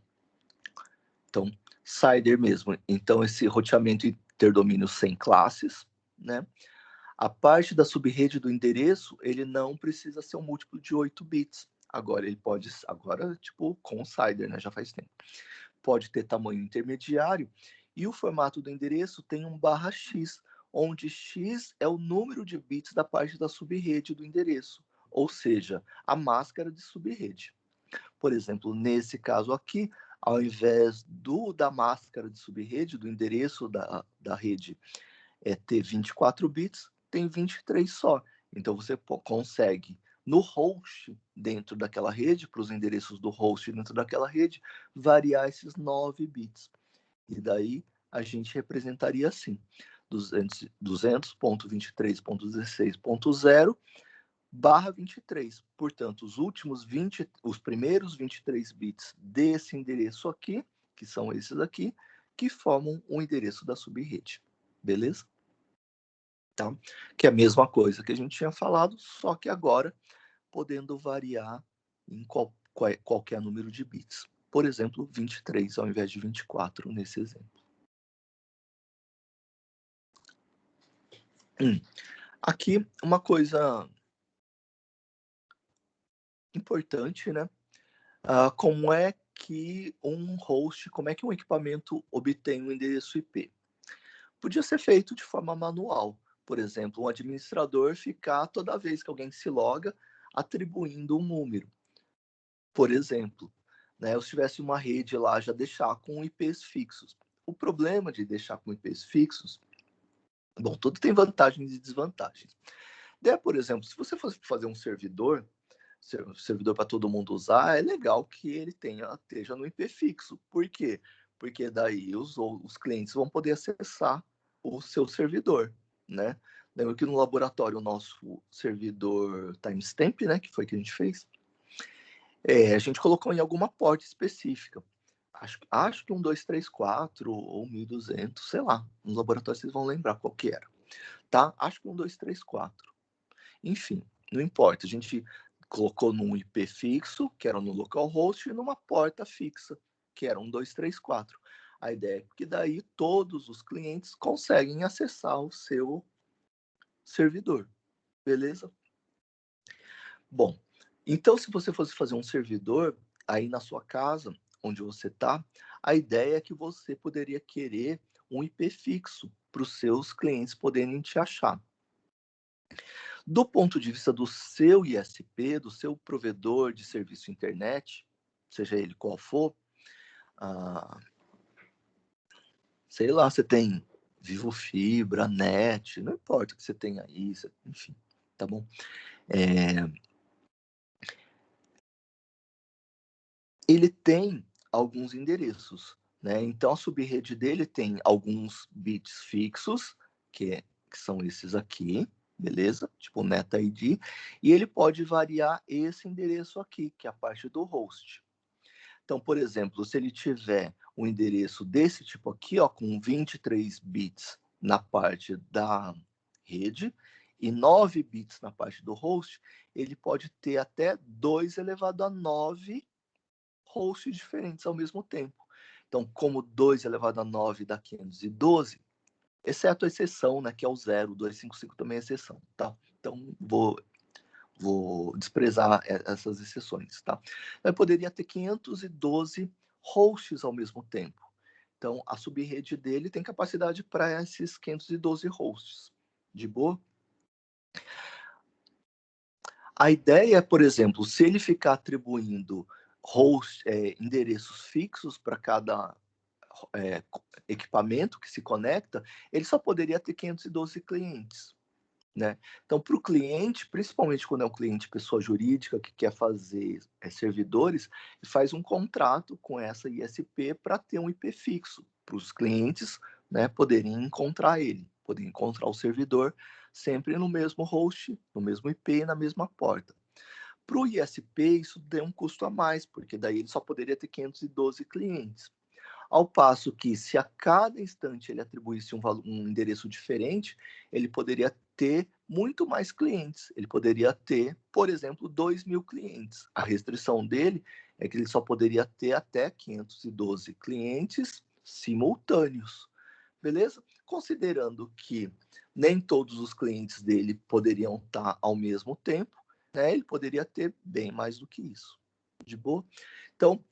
Speaker 1: Então, CIDR mesmo. Então, esse roteamento interdomínio sem classes, né? A parte da subrede do endereço, ele não precisa ser um múltiplo de 8 bits. Agora, ele pode... Agora, tipo, com o CIDR, né? Já faz tempo. Pode ter tamanho intermediário. E o formato do endereço tem um /x, onde x é o número de bits da parte da subrede do endereço, ou seja, a máscara de subrede. Por exemplo, nesse caso aqui, ao invés da máscara de subrede, do endereço da rede, ter 24 bits, tem 23 só. Então, você consegue, no host, dentro daquela rede, para os endereços do host dentro daquela rede, variar esses 9 bits. E daí, a gente representaria assim, 200.23.16.0 barra 23. Portanto, os primeiros 23 bits desse endereço aqui, que são esses aqui, que formam o endereço da subrede. Beleza? Tá? Que é a mesma coisa que a gente tinha falado, só que agora podendo variar em qualquer número de bits. Por exemplo, 23 ao invés de 24 nesse exemplo. Aqui, uma coisa importante, né? Como é que um host, como é que um equipamento obtém um endereço IP? Podia ser feito de forma manual. Por exemplo, um administrador ficar toda vez que alguém se loga atribuindo um número. Por exemplo, né, eu tivesse uma rede lá, já deixar com IPs fixos. O problema de deixar com IPs fixos, bom, tudo tem vantagens e desvantagens. Daí, por exemplo, se você fosse fazer um servidor para todo mundo usar, é legal que ele esteja no IP fixo. Por quê? Porque daí os clientes vão poder acessar o seu servidor, né? Lembra que no laboratório o nosso servidor timestamp, né, que foi que a gente fez, a gente colocou em alguma porta específica. Acho que 1234 ou 1200, sei lá. No laboratório vocês vão lembrar qual que era. Tá? Acho que 1234. Enfim, não importa. A gente colocou num IP fixo, que era no localhost, e numa porta fixa, que era 1, 2, 3, 4. A ideia é que daí todos os clientes conseguem acessar o seu servidor, beleza? Bom, então se você fosse fazer um servidor aí na sua casa, onde você está, a ideia é que você poderia querer um IP fixo para os seus clientes poderem te achar. Do ponto de vista do seu ISP, do seu provedor de serviço internet, seja ele qual for, sei lá, você tem Vivo Fibra, NET, não importa o que você tenha aí, enfim, tá bom? Ele tem alguns endereços, né? Então a subrede dele tem alguns bits fixos, que são esses aqui, beleza? Tipo NetID, e ele pode variar esse endereço aqui, que é a parte do host. Então, por exemplo, se ele tiver um endereço desse tipo aqui, ó, com 23 bits na parte da rede e 9 bits na parte do host, ele pode ter até 2 elevado a 9 hosts diferentes ao mesmo tempo. Então, como 2 elevado a 9 dá 512, exceto a exceção, né, que é o 0, 255 também é exceção, tá? Então, vou desprezar essas exceções, tá? Eu poderia ter 512 hosts ao mesmo tempo. Então, a subrede dele tem capacidade para esses 512 hosts. De boa? A ideia, por exemplo, se ele ficar atribuindo endereços fixos para cada equipamento que se conecta, ele só poderia ter 512 clientes. Né? Então, para o cliente, principalmente quando é um cliente pessoa jurídica que quer fazer servidores, faz um contrato com essa ISP para ter um IP fixo, para os clientes, né, poderem encontrar ele, poderem encontrar o servidor sempre no mesmo host, no mesmo IP, na mesma porta. Para o ISP, isso deu um custo a mais, porque daí ele só poderia ter 512 clientes. Ao passo que, se a cada instante ele atribuísse um endereço diferente, ele poderia ter muito mais clientes. Ele poderia ter, por exemplo, 2.000 clientes. A restrição dele é que ele só poderia ter até 512 clientes simultâneos. Beleza? Considerando que nem todos os clientes dele poderiam estar ao mesmo tempo, né? Ele poderia ter bem mais do que isso. De boa? Então,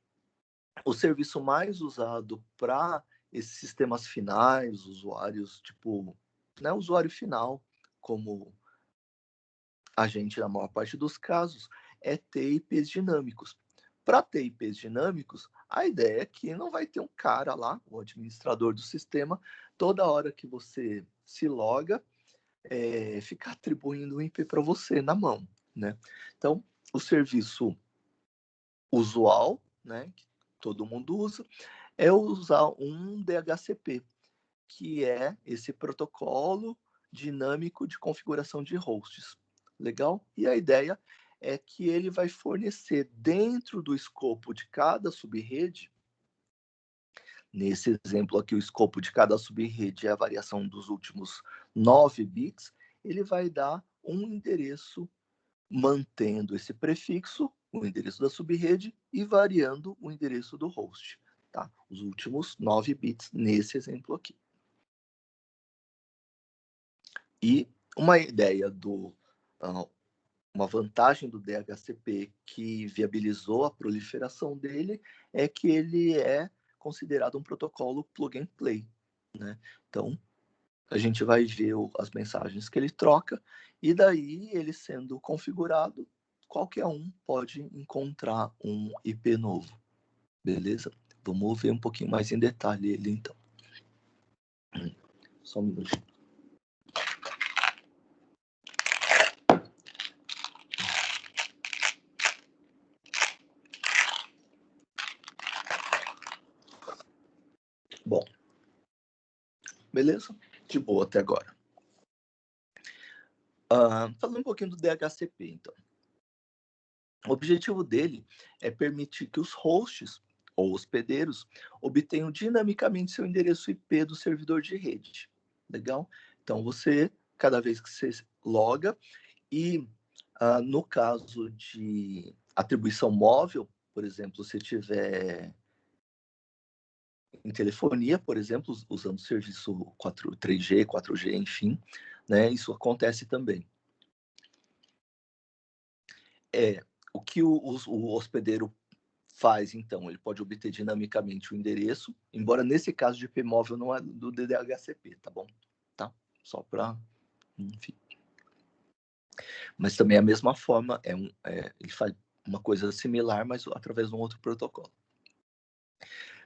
Speaker 1: o serviço mais usado para esses sistemas finais, usuários, tipo, né, usuário final, como a gente, na maior parte dos casos, é ter IPs dinâmicos. Para ter IPs dinâmicos, a ideia é que não vai ter um cara lá, o administrador do sistema, toda hora que você se loga, ficar atribuindo um IP para você na mão, né? Então, o serviço usual, né, que todo mundo usa, é usar um DHCP, que é esse protocolo dinâmico de configuração de hosts. Legal? E a ideia é que ele vai fornecer dentro do escopo de cada subrede, nesse exemplo aqui, o escopo de cada subrede é a variação dos últimos 9 bits, ele vai dar um endereço mantendo esse prefixo, o endereço da subrede, e variando o endereço do host. Tá? Os últimos 9 bits nesse exemplo aqui. E uma ideia uma vantagem do DHCP que viabilizou a proliferação dele é que ele é considerado um protocolo plug and play, né? Então, a gente vai ver as mensagens que ele troca e daí ele sendo configurado, qualquer um pode encontrar um IP novo, beleza? Vamos ver um pouquinho mais em detalhe ele então. Só um minutinho. Bom, beleza? De boa até agora. Falando um pouquinho do DHCP, então. O objetivo dele é permitir que os hosts ou hospedeiros obtenham dinamicamente seu endereço IP do servidor de rede. Legal? Então, cada vez que você loga, e no caso de atribuição móvel, por exemplo, se tiver em telefonia, por exemplo, usando serviço 3G, 4G, enfim, né? Isso acontece também. O que o hospedeiro faz, então? Ele pode obter dinamicamente o endereço, embora nesse caso de IP móvel não é do DHCP, tá bom? Tá? Só para... Enfim. Mas também é a mesma forma, ele faz uma coisa similar, mas através de um outro protocolo.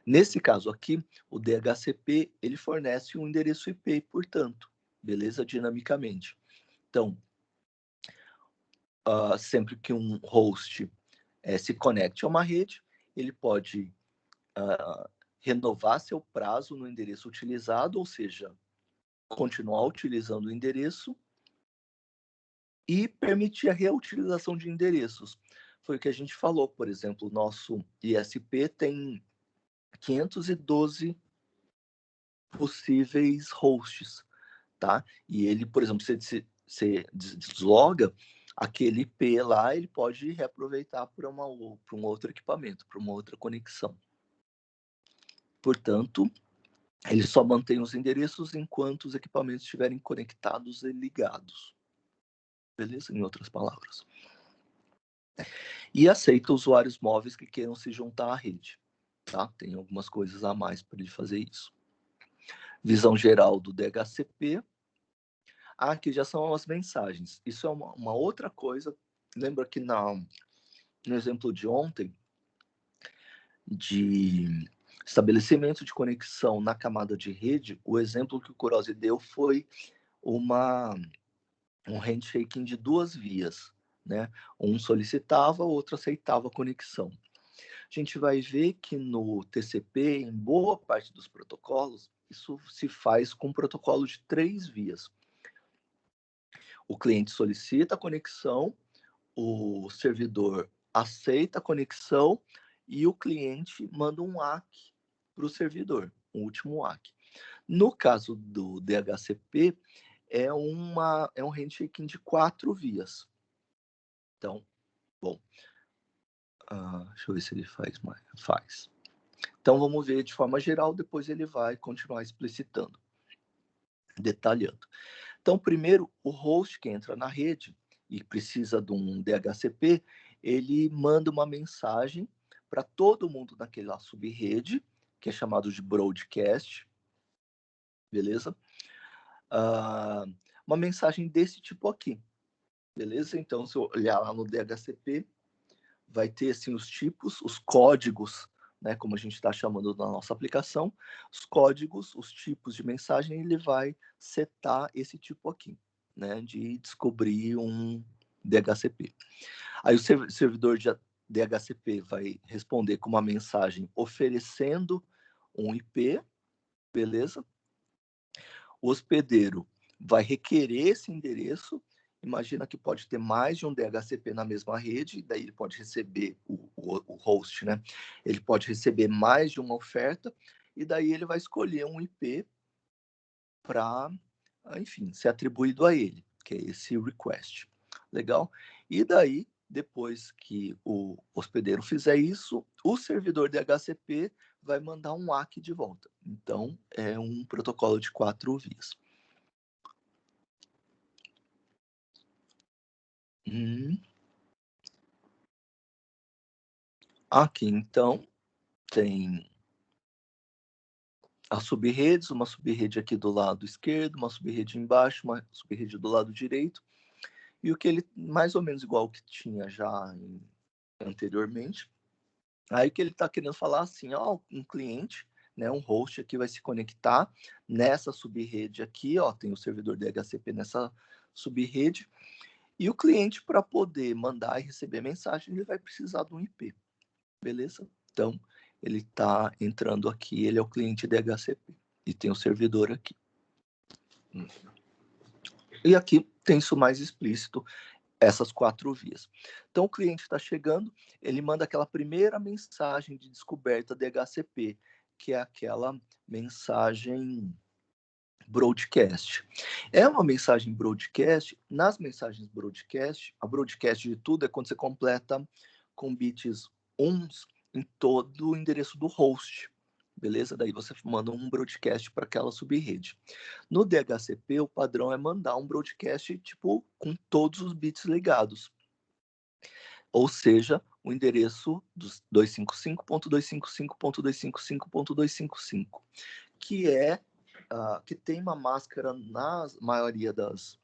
Speaker 1: Nesse caso aqui, o DHCP, ele fornece um endereço IP, portanto, beleza? Dinamicamente. Então, sempre que um host se conecte a uma rede, ele pode renovar seu prazo no endereço utilizado, ou seja, continuar utilizando o endereço e permitir a reutilização de endereços. Foi o que a gente falou, por exemplo, o nosso ISP tem 512 possíveis hosts, tá? E ele, por exemplo, se desloga, aquele IP lá, ele pode reaproveitar para um outro equipamento, para uma outra conexão. Portanto, ele só mantém os endereços enquanto os equipamentos estiverem conectados e ligados. Beleza? Em outras palavras. E aceita usuários móveis que queiram se juntar à rede. Tá? Tem algumas coisas a mais para ele fazer isso. Visão geral do DHCP. Aqui já são as mensagens. Isso é uma outra coisa. Lembra que no exemplo de ontem, de estabelecimento de conexão na camada de rede, o exemplo que o Kurose deu foi um handshaking de 2 vias, né? Um solicitava, o outro aceitava a conexão. A gente vai ver que no TCP, em boa parte dos protocolos, isso se faz com um protocolo de 3 vias. O cliente solicita a conexão, o servidor aceita a conexão e o cliente manda um ACK para o servidor, um último ACK. No caso do DHCP, é um handshaking de 4 vias. Então, bom, deixa eu ver se ele faz mais. Faz. Então, vamos ver de forma geral, depois ele vai continuar explicitando, detalhando. Então, primeiro, o host que entra na rede e precisa de um DHCP, ele manda uma mensagem para todo mundo naquela subrede, que é chamado de broadcast, beleza? Uma mensagem desse tipo aqui, beleza? Então, se eu olhar lá no DHCP, vai ter assim, os tipos, os códigos, né, como a gente está chamando na nossa aplicação, os códigos, os tipos de mensagem, ele vai setar esse tipo aqui, né, de descobrir um DHCP. Aí o servidor de DHCP vai responder com uma mensagem oferecendo um IP, beleza? O hospedeiro vai requerer esse endereço. Imagina que pode ter mais de um DHCP na mesma rede, daí ele pode receber, o host, né? Ele pode receber mais de uma oferta, e daí ele vai escolher um IP para, enfim, ser atribuído a ele, que é esse request. Legal? E daí, depois que o hospedeiro fizer isso, o servidor DHCP vai mandar um ACK de volta. Então, é um protocolo de 4 vias. Aqui, então, tem as subredes, uma subrede aqui do lado esquerdo, uma subrede embaixo, uma subrede do lado direito, e o que ele, mais ou menos igual que tinha já anteriormente. Aí o que ele está querendo falar assim, ó, um cliente, né, um host aqui vai se conectar nessa subrede aqui, ó, tem o servidor DHCP nessa subrede, e o cliente, para poder mandar e receber mensagem, ele vai precisar de um IP, beleza? Então, ele está entrando aqui, ele é o cliente DHCP, e tem o servidor aqui. E aqui tem isso mais explícito, essas 4 vias. Então, o cliente está chegando, ele manda aquela primeira mensagem de descoberta DHCP, que é aquela mensagem broadcast. É uma mensagem broadcast. Nas mensagens broadcast, a broadcast de tudo é quando você completa com bits 1 em todo o endereço do host, beleza? Daí você manda um broadcast para aquela subrede. No DHCP, o padrão é mandar um broadcast tipo com todos os bits ligados. Ou seja, o endereço dos 255.255.255.255, que é que tem uma máscara na maioria das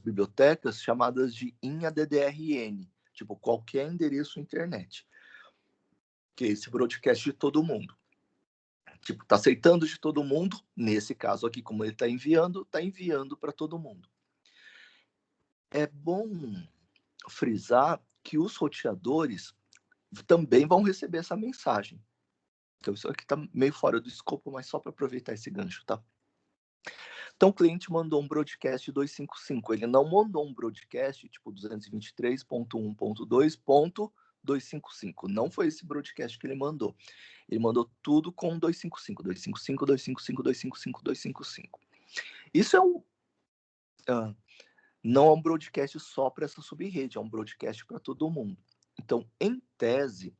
Speaker 1: bibliotecas chamadas de INADDRN, tipo qualquer endereço internet, que é esse broadcast de todo mundo. Tipo, tá aceitando de todo mundo, nesse caso aqui, como ele tá enviando para todo mundo. É bom frisar que os roteadores também vão receber essa mensagem. Então, isso aqui tá meio fora do escopo, mas só para aproveitar esse gancho, tá? Então, o cliente mandou um broadcast 255. Ele não mandou um broadcast tipo 223.1.2.255. Não foi esse broadcast que ele mandou. Ele mandou tudo com 255, 255, 255, 255, 255. Isso é não é um broadcast só para essa subrede, é um broadcast para todo mundo. Então, em tese,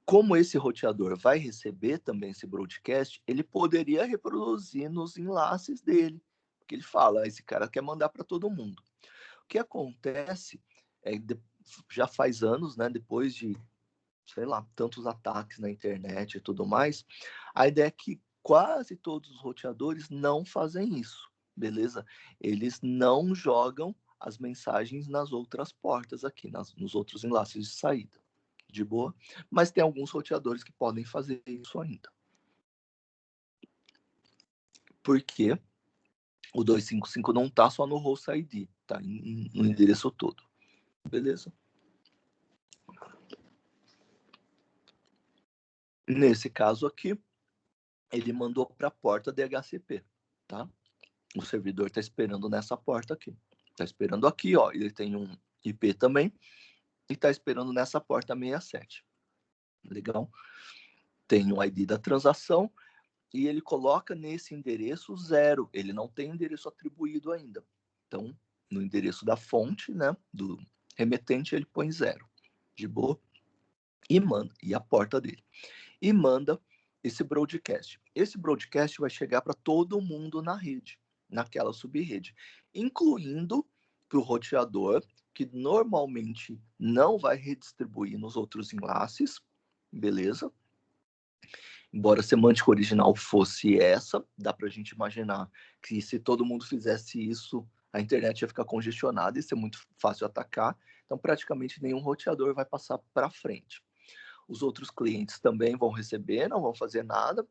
Speaker 1: como esse roteador vai receber também esse broadcast, ele poderia reproduzir nos enlaces dele, porque ele fala, esse cara quer mandar para todo mundo. O que acontece já faz anos, né, depois de, sei lá, tantos ataques na internet e tudo mais, a ideia é que quase todos os roteadores não fazem isso, beleza? Eles não jogam as mensagens nas outras portas aqui, nos outros enlaces de saída. De boa, mas tem alguns roteadores que podem fazer isso ainda. Porque o 255 não está só no host ID, tá no endereço todo. Beleza? Nesse caso aqui, ele mandou para a porta DHCP, tá? O servidor está esperando nessa porta aqui. Está esperando aqui, ó. Ele tem um IP também e está esperando nessa porta 67. Legal? Tem o ID da transação e ele coloca nesse endereço 0. Ele não tem endereço atribuído ainda. Então, no endereço da fonte, né, do remetente, ele põe 0. De boa? E manda, e a porta dele. E manda esse broadcast. Esse broadcast vai chegar para todo mundo na rede, naquela subrede, incluindo para o roteador, que normalmente não vai redistribuir nos outros enlaces, beleza? Embora a semântica original fosse essa, dá para a gente imaginar que se todo mundo fizesse isso, a internet ia ficar congestionada e ser muito fácil atacar. Então, praticamente nenhum roteador vai passar para frente. Os outros clientes também vão receber, não vão fazer nada.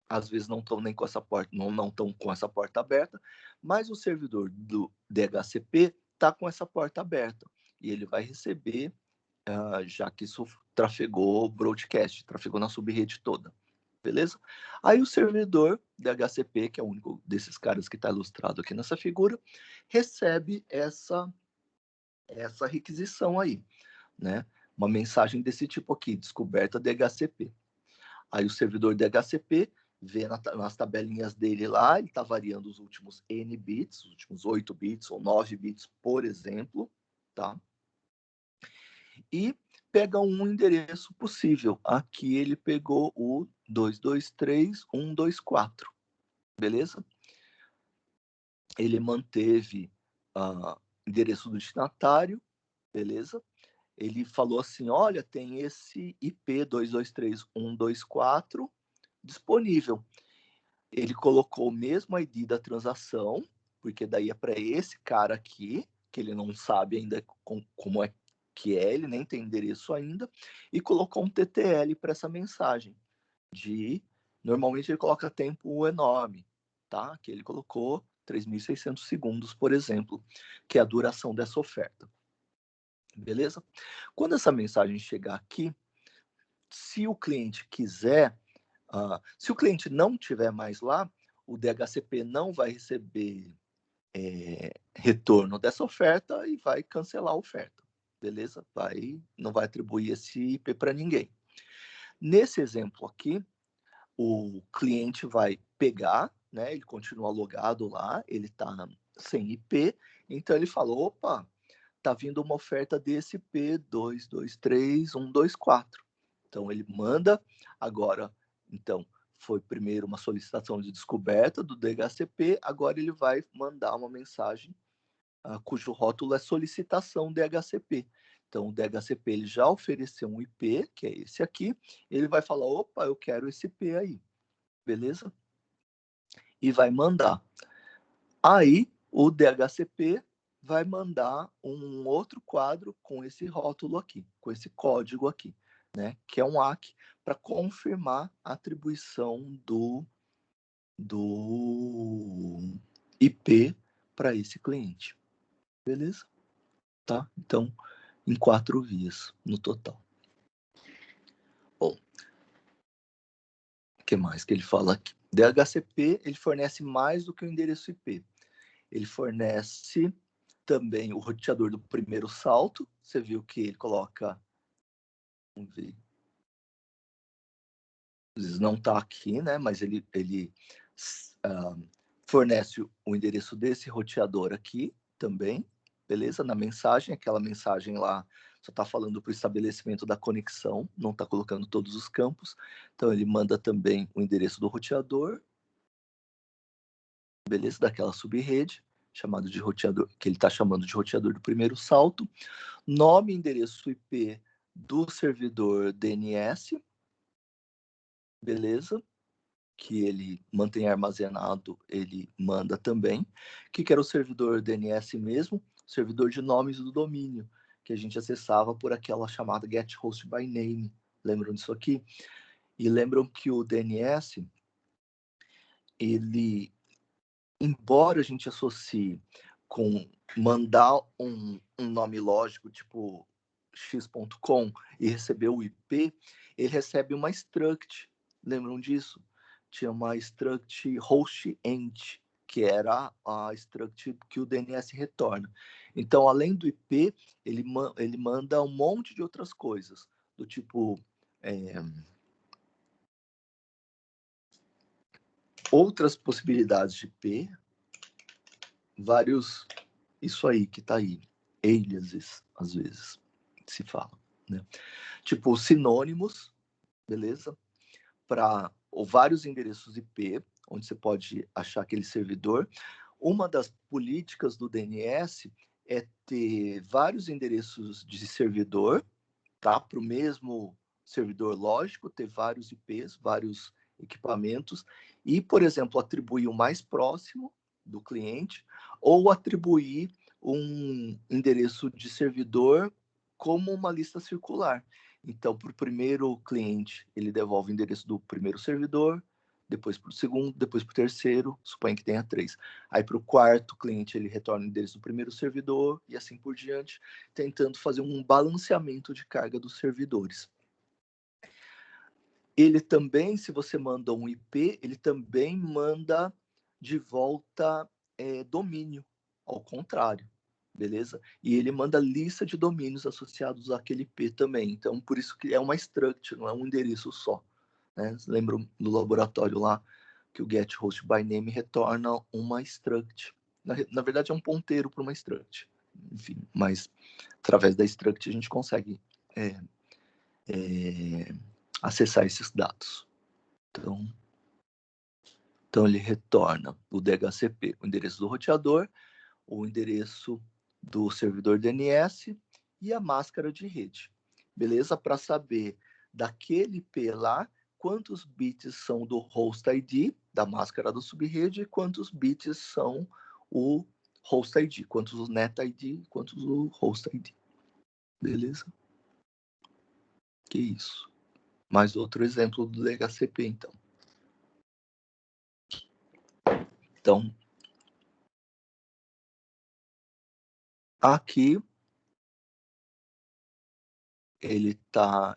Speaker 1: Às vezes não estão nem com essa porta, não estão com essa porta aberta, mas o servidor do DHCP está com essa porta aberta e ele vai receber, já que isso trafegou broadcast, trafegou na subrede toda. Beleza? Aí o servidor DHCP, que é o único desses caras que está ilustrado aqui nessa figura, recebe essa requisição aí, né? Uma mensagem desse tipo aqui, descoberta DHCP. Aí o servidor DHCP vê nas tabelinhas dele lá, ele está variando os últimos N bits, os últimos 8 bits ou 9 bits, por exemplo, tá? E pega um endereço possível. Aqui ele pegou o 223.124, beleza? Ele manteve o endereço do destinatário, beleza? Ele falou assim, olha, tem esse IP 223.124 disponível. Ele colocou o mesmo ID da transação, porque daí é para esse cara aqui, que ele não sabe ainda como é que é, ele nem tem endereço ainda, e colocou um TTL para essa mensagem. Normalmente ele coloca tempo enorme, tá? Que ele colocou 3.600 segundos, por exemplo, que é a duração dessa oferta. Beleza? Quando essa mensagem chegar aqui, se o cliente quiser, se o cliente não tiver mais lá, o DHCP não vai receber retorno dessa oferta e vai cancelar a oferta, beleza? Não vai atribuir esse IP para ninguém. Nesse exemplo aqui, o cliente vai pegar, né? Ele continua logado lá, ele está sem IP, então ele falou, opa, tá vindo uma oferta desse IP 223.124. Então ele manda agora Então, foi primeiro uma solicitação de descoberta do DHCP, agora ele vai mandar uma mensagem cujo rótulo é solicitação DHCP. Então, o DHCP ele já ofereceu um IP, que é esse aqui, ele vai falar, opa, eu quero esse IP aí, beleza? E vai mandar. Aí, o DHCP vai mandar um outro quadro com esse rótulo aqui, com esse código aqui, né? Que é um ACK para confirmar a atribuição do IP para esse cliente. Beleza? Tá? Então, em 4 vias no total. Bom, o que mais que ele fala aqui? DHCP, ele fornece mais do que o endereço IP. Ele fornece também o roteador do primeiro salto. Você viu que ele coloca... Vamos ver. Às vezes não está aqui, né? Mas ele fornece o endereço desse roteador aqui também, beleza? Na mensagem, aquela mensagem lá só está falando para o estabelecimento da conexão, não está colocando todos os campos. Então, ele manda também o endereço do roteador, beleza? Daquela subrede, chamado de roteador, que ele está chamando de roteador do primeiro salto. Nome e endereço IP do servidor DNS, beleza? Que ele mantém armazenado, ele manda também. O que era o servidor DNS mesmo? O servidor de nomes do domínio, que a gente acessava por aquela chamada get host by name. Lembram disso aqui? E lembram que o DNS, ele, embora a gente associe com mandar um nome lógico, tipo x.com, e receber o IP, ele recebe uma struct. Lembram disso? Tinha uma struct host-ent, que era a struct que o DNS retorna. Então, além do IP, ele manda um monte de outras coisas, do tipo... outras possibilidades de IP, vários... Isso aí que tá aí. Aliases, às vezes, se fala, né? Tipo, sinônimos, beleza? Para vários endereços IP, onde você pode achar aquele servidor. Uma das políticas do DNS é ter vários endereços de servidor, tá? Para o mesmo servidor lógico, ter vários IPs, vários equipamentos, e, por exemplo, atribuir o mais próximo do cliente, ou atribuir um endereço de servidor como uma lista circular. Então, para o primeiro cliente, ele devolve o endereço do primeiro servidor, depois para o segundo, depois para o terceiro, suponha que tenha 3. Aí para o quarto cliente, ele retorna o endereço do primeiro servidor, e assim por diante, tentando fazer um balanceamento de carga dos servidores. Ele também, se você manda um IP, ele também manda de volta domínio, ao contrário, beleza? E ele manda lista de domínios associados àquele IP também. Então, por isso que é uma struct, não é um endereço só. Né? Lembram do laboratório lá que o get host by name retorna uma struct. Na verdade, é um ponteiro para uma struct. Enfim, mas através da struct a gente consegue acessar esses dados. Então ele retorna o DHCP, o endereço do roteador, o endereço do servidor DNS e a máscara de rede. Beleza? Para saber daquele IP lá, quantos bits são do host ID, da máscara do subrede, e quantos bits são o host ID, quantos o net ID, quantos o host ID. Beleza? Que isso. Mais outro exemplo do DHCP, então. Então, aqui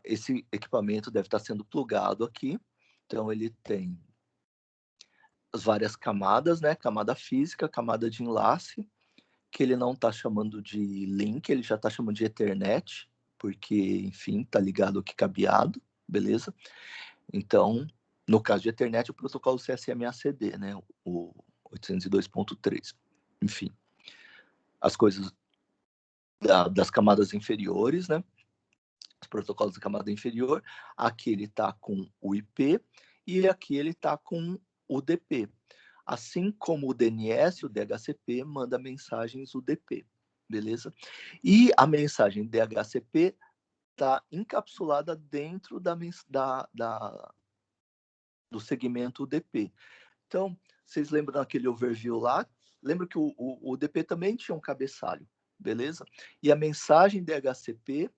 Speaker 1: esse equipamento deve estar sendo plugado aqui. Então, ele tem as várias camadas, né? Camada física, camada de enlace, que ele não está chamando de link, ele já está chamando de Ethernet, porque, enfim, está ligado aqui cabeado, beleza? Então, no caso de Ethernet, o protocolo CSMA-CD, né? O 802.3. Enfim, as coisas das camadas inferiores, né? Os protocolos da camada inferior. Aqui ele está com o IP e aqui ele está com UDP. Assim como o DNS, o DHCP manda mensagens UDP, beleza? E a mensagem DHCP está encapsulada dentro do segmento UDP. Então, vocês lembram daquele overview lá? Lembra que o UDP também tinha um cabeçalho, beleza? E a mensagem DHCP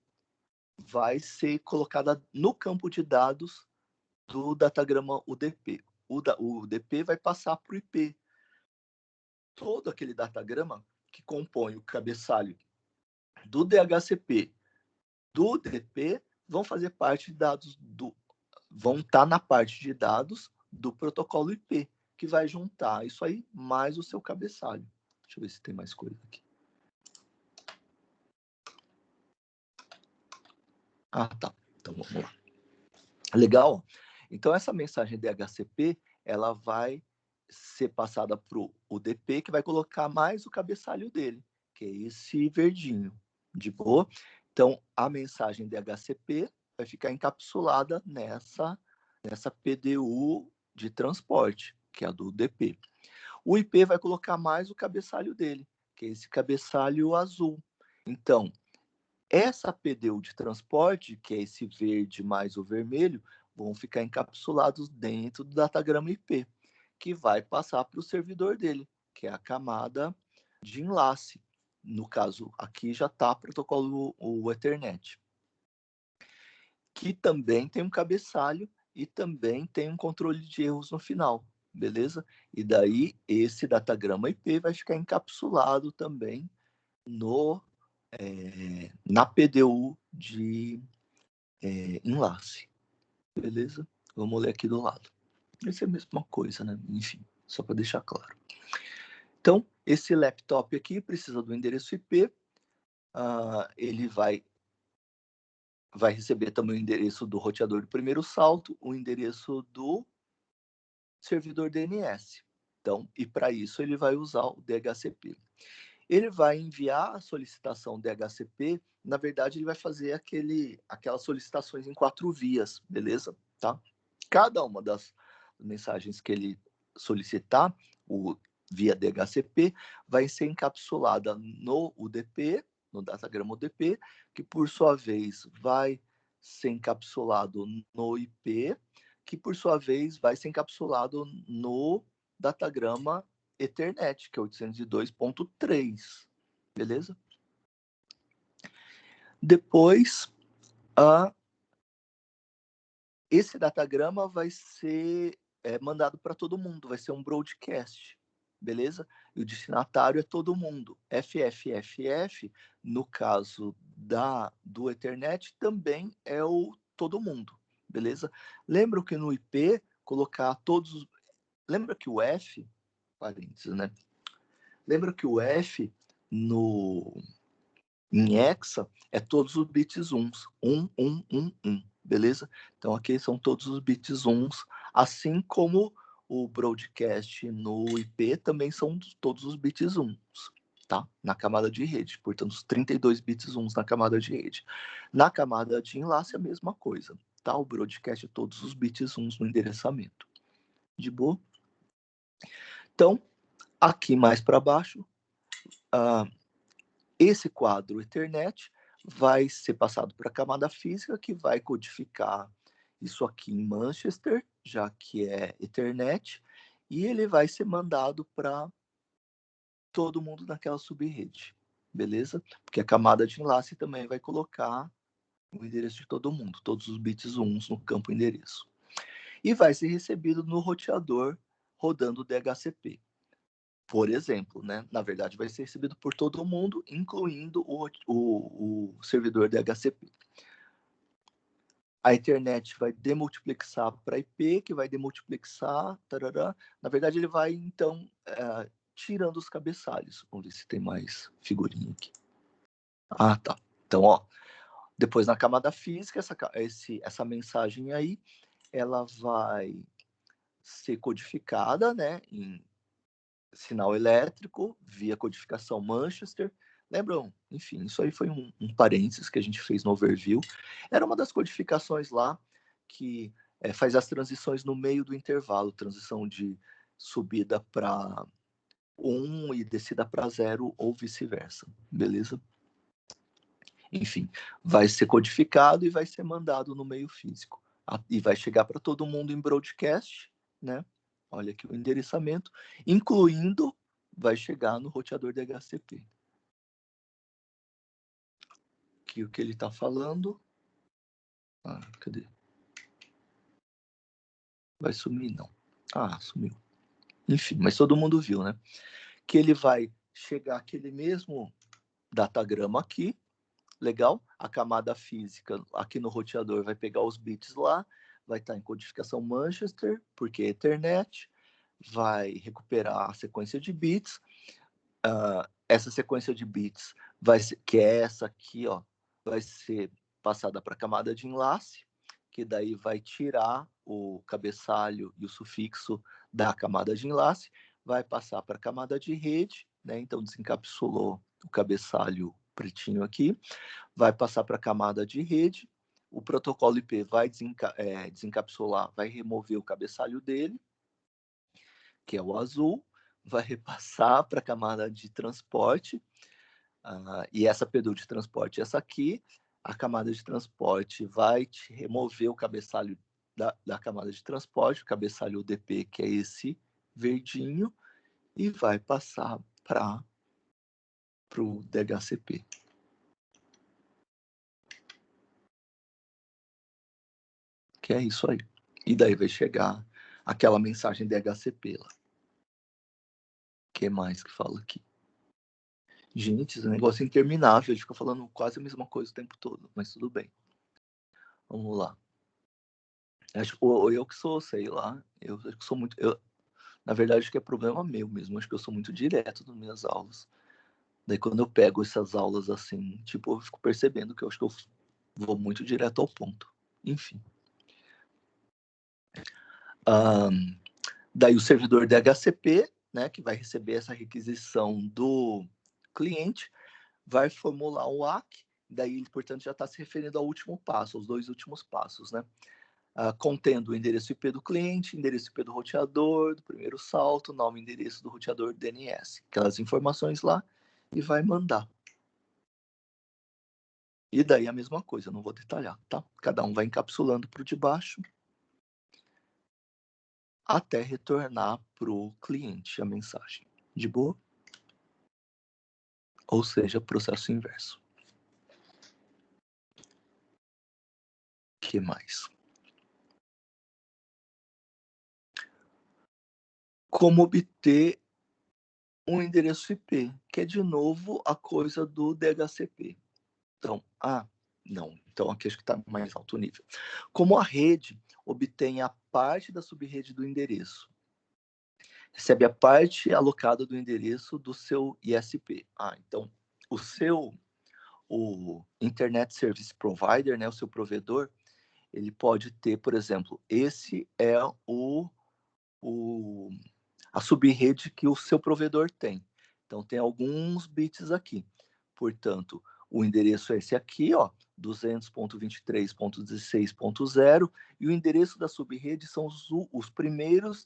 Speaker 1: vai ser colocada no campo de dados do datagrama UDP. O UDP vai passar para o IP. Todo aquele datagrama que compõe o cabeçalho do DHCP, do UDP, vão fazer parte de dados vão estar na parte de dados do protocolo IP, que vai juntar isso aí mais o seu cabeçalho. Deixa eu ver se tem mais coisa aqui. Ah, tá. Então vamos lá. Legal? Então essa mensagem DHCP, ela vai ser passada para o UDP, que vai colocar mais o cabeçalho dele, que é esse verdinho, de boa? Então a mensagem DHCP vai ficar encapsulada nessa PDU de transporte, que é a do UDP. O IP vai colocar mais o cabeçalho dele, que é esse cabeçalho azul. Então, essa PDU de transporte, que é esse verde mais o vermelho, vão ficar encapsulados dentro do datagrama IP, que vai passar para o servidor dele, que é a camada de enlace. No caso, aqui já está protocolo o Ethernet, que também tem um cabeçalho e também tem um controle de erros no final, beleza? E daí esse datagrama IP vai ficar encapsulado também na PDU de enlace, beleza? Vamos ler aqui do lado. Essa é a mesma coisa, né? Enfim, só para deixar claro. Então, esse laptop aqui precisa do endereço IP, ele vai receber também o endereço do roteador do primeiro salto, o endereço do servidor DNS. Então, e para isso ele vai usar o DHCP. Ele vai enviar a solicitação DHCP, na verdade ele vai fazer aquelas solicitações em 4 vias, beleza? Tá? Cada uma das mensagens que ele solicitar, via DHCP, vai ser encapsulada no UDP, no datagrama UDP, que por sua vez vai ser encapsulado no IP, que por sua vez vai ser encapsulado no datagrama Ethernet, que é 802.3, beleza? Depois, esse datagrama vai ser mandado para todo mundo, vai ser um broadcast, beleza? E o destinatário é todo mundo. FFFF, no caso do Ethernet, também é o todo mundo, beleza? Lembra que no IP, colocar todos... Lembra que o F, parênteses, né? Lembra que o F em hexa é todos os bits uns, 1, 1, 1, 1, beleza? Então aqui são todos os bits uns, assim como o broadcast no IP também são todos os bits uns, tá? Na camada de rede, portanto os 32 bits uns na camada de rede. Na camada de enlace a mesma coisa, tá? O broadcast é todos os bits uns no endereçamento. De boa? Então, aqui mais para baixo, esse quadro Ethernet vai ser passado para a camada física, que vai codificar isso aqui em Manchester, já que é Ethernet, e ele vai ser mandado para todo mundo naquela subrede, beleza? Porque a camada de enlace também vai colocar o endereço de todo mundo, todos os bits uns no campo endereço. E vai ser recebido no roteador rodando o DHCP. Por exemplo, né? Na verdade, vai ser recebido por todo mundo, incluindo o servidor DHCP. A internet vai demultiplexar para IP, que vai demultiplexar, tarará. Na verdade, ele vai, então, tirando os cabeçalhos. Vamos ver se tem mais figurinha aqui. Ah, tá. Então, ó, depois na camada física, essa mensagem aí, ela vai ser codificada, né, em sinal elétrico, via codificação Manchester. Lembram? Enfim, isso aí foi um parênteses que a gente fez no overview. Era uma das codificações lá que faz as transições no meio do intervalo, transição de subida para 1 e descida para 0 ou vice-versa, beleza? Enfim, vai ser codificado e vai ser mandado no meio físico. E vai chegar para todo mundo em broadcast, né? Olha aqui o endereçamento, incluindo, vai chegar no roteador DHCP. Aqui o que ele está falando. Cadê? Vai sumir, não. Sumiu. Enfim, mas todo mundo viu, né? Que ele vai chegar aquele mesmo datagrama aqui, legal? A camada física aqui no roteador vai pegar os bits lá, vai estar em codificação Manchester, porque é Ethernet, vai recuperar a sequência de bits. Essa sequência de bits, que é essa aqui, ó, vai ser passada para a camada de enlace, que daí vai tirar o cabeçalho e o sufixo da camada de enlace, vai passar para a camada de rede, né? Então desencapsulou o cabeçalho pretinho aqui, vai passar para a camada de rede, o protocolo IP vai desencapsular, vai remover o cabeçalho dele, que é o azul, vai repassar para a camada de transporte, e essa PDU de transporte, essa aqui, a camada de transporte vai te remover o cabeçalho da camada de transporte, o cabeçalho UDP, que é esse verdinho, e vai passar para o DHCP. Que é isso aí. E daí vai chegar aquela mensagem DHCP lá. O que mais que fala aqui? Gente, esse negócio é interminável, ele fica falando quase a mesma coisa o tempo todo, mas tudo bem. Vamos lá. Ou eu que sou, sei lá, eu que sou muito... na verdade, acho que é problema meu mesmo, acho que eu sou muito direto nas minhas aulas. Daí quando eu pego essas aulas assim, tipo, eu fico percebendo que eu acho que eu vou muito direto ao ponto. Enfim. Daí o servidor DHCP, né, que vai receber essa requisição do cliente, vai formular um ACK, daí ele, portanto, já está se referindo ao último passo, aos 2 últimos passos, né? Contendo o endereço IP do cliente, endereço IP do roteador, do primeiro salto, nome e endereço do roteador DNS, aquelas informações lá, e vai mandar. E daí a mesma coisa, eu não vou detalhar, tá? Cada um vai encapsulando para o de baixo, até retornar para o cliente a mensagem. De boa? Ou seja, processo inverso. O que mais? Como obter um endereço IP, que é de novo a coisa do DHCP. Então, não. Então aqui acho que está mais alto nível. Como a rede obtém a parte da subrede do endereço, recebe a parte alocada do endereço do seu ISP. Então o Internet Service Provider, né, o seu provedor, ele pode ter, por exemplo, esse é a subrede que o seu provedor tem. Então, tem alguns bits aqui. Portanto, o endereço é esse aqui, ó, 200.23.16.0, e o endereço da subrede são os primeiros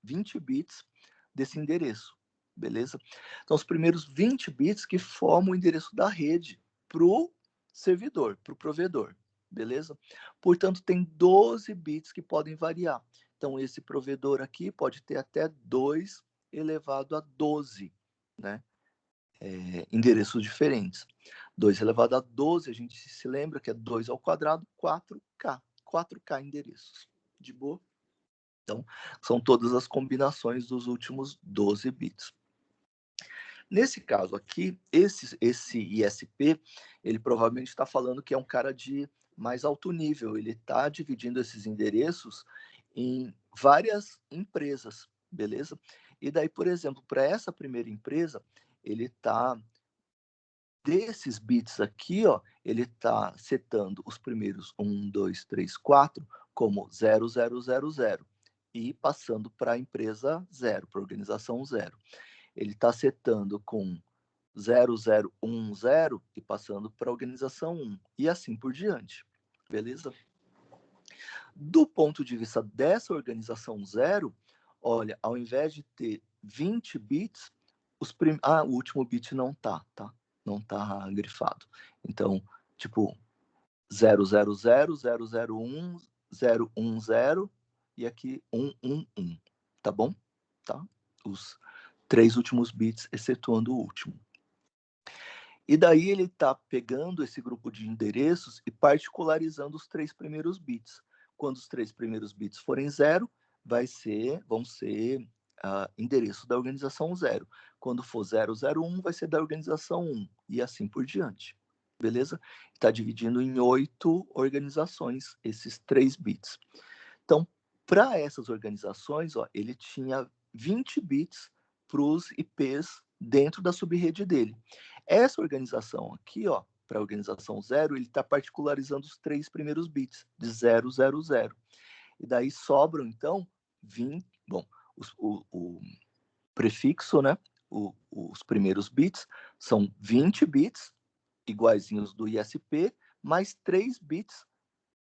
Speaker 1: 20 bits desse endereço, beleza? Então, os primeiros 20 bits que formam o endereço da rede para o servidor, para o provedor, beleza? Portanto, tem 12 bits que podem variar. Então, esse provedor aqui pode ter até 2 elevado a 12, né? Endereços diferentes. 2 elevado a 12, a gente se lembra que é 2 ao quadrado, 4K. 4K endereços. De boa? Então, são todas as combinações dos últimos 12 bits. Nesse caso aqui, esse ISP, ele provavelmente está falando que é um cara de mais alto nível. Ele está dividindo esses endereços em várias empresas, beleza? E daí, por exemplo, para essa primeira empresa, ele está desses bits aqui, ó, ele está setando os primeiros 1, 2, 3, 4 como 0000 e passando para a empresa 0, para a organização 0. Ele está setando com 0010 e passando para a organização 1, e assim por diante, beleza? Do ponto de vista dessa organização 0, olha, ao invés de ter 20 bits, o último bit não tá? Não tá grifado. Então, tipo, 000, 001, 010 e aqui 111, tá bom? Tá? Os 3 últimos bits, excetuando o último. E daí ele está pegando esse grupo de endereços e particularizando os 3 primeiros bits. Quando os 3 primeiros bits forem 0, vão ser endereço da organização 0. Quando for 001, vai ser da organização 1, e assim por diante. Beleza? Está dividindo em 8 organizações esses 3 bits. Então, para essas organizações, ó, ele tinha 20 bits para os IPs dentro da subrede dele. Essa organização aqui, ó, para a organização 0, ele está particularizando os 3 primeiros bits, de 000. E daí sobram, então, 20. Bom, o prefixo, né? Os primeiros bits são 20 bits, iguaizinhos do ISP, mais 3 bits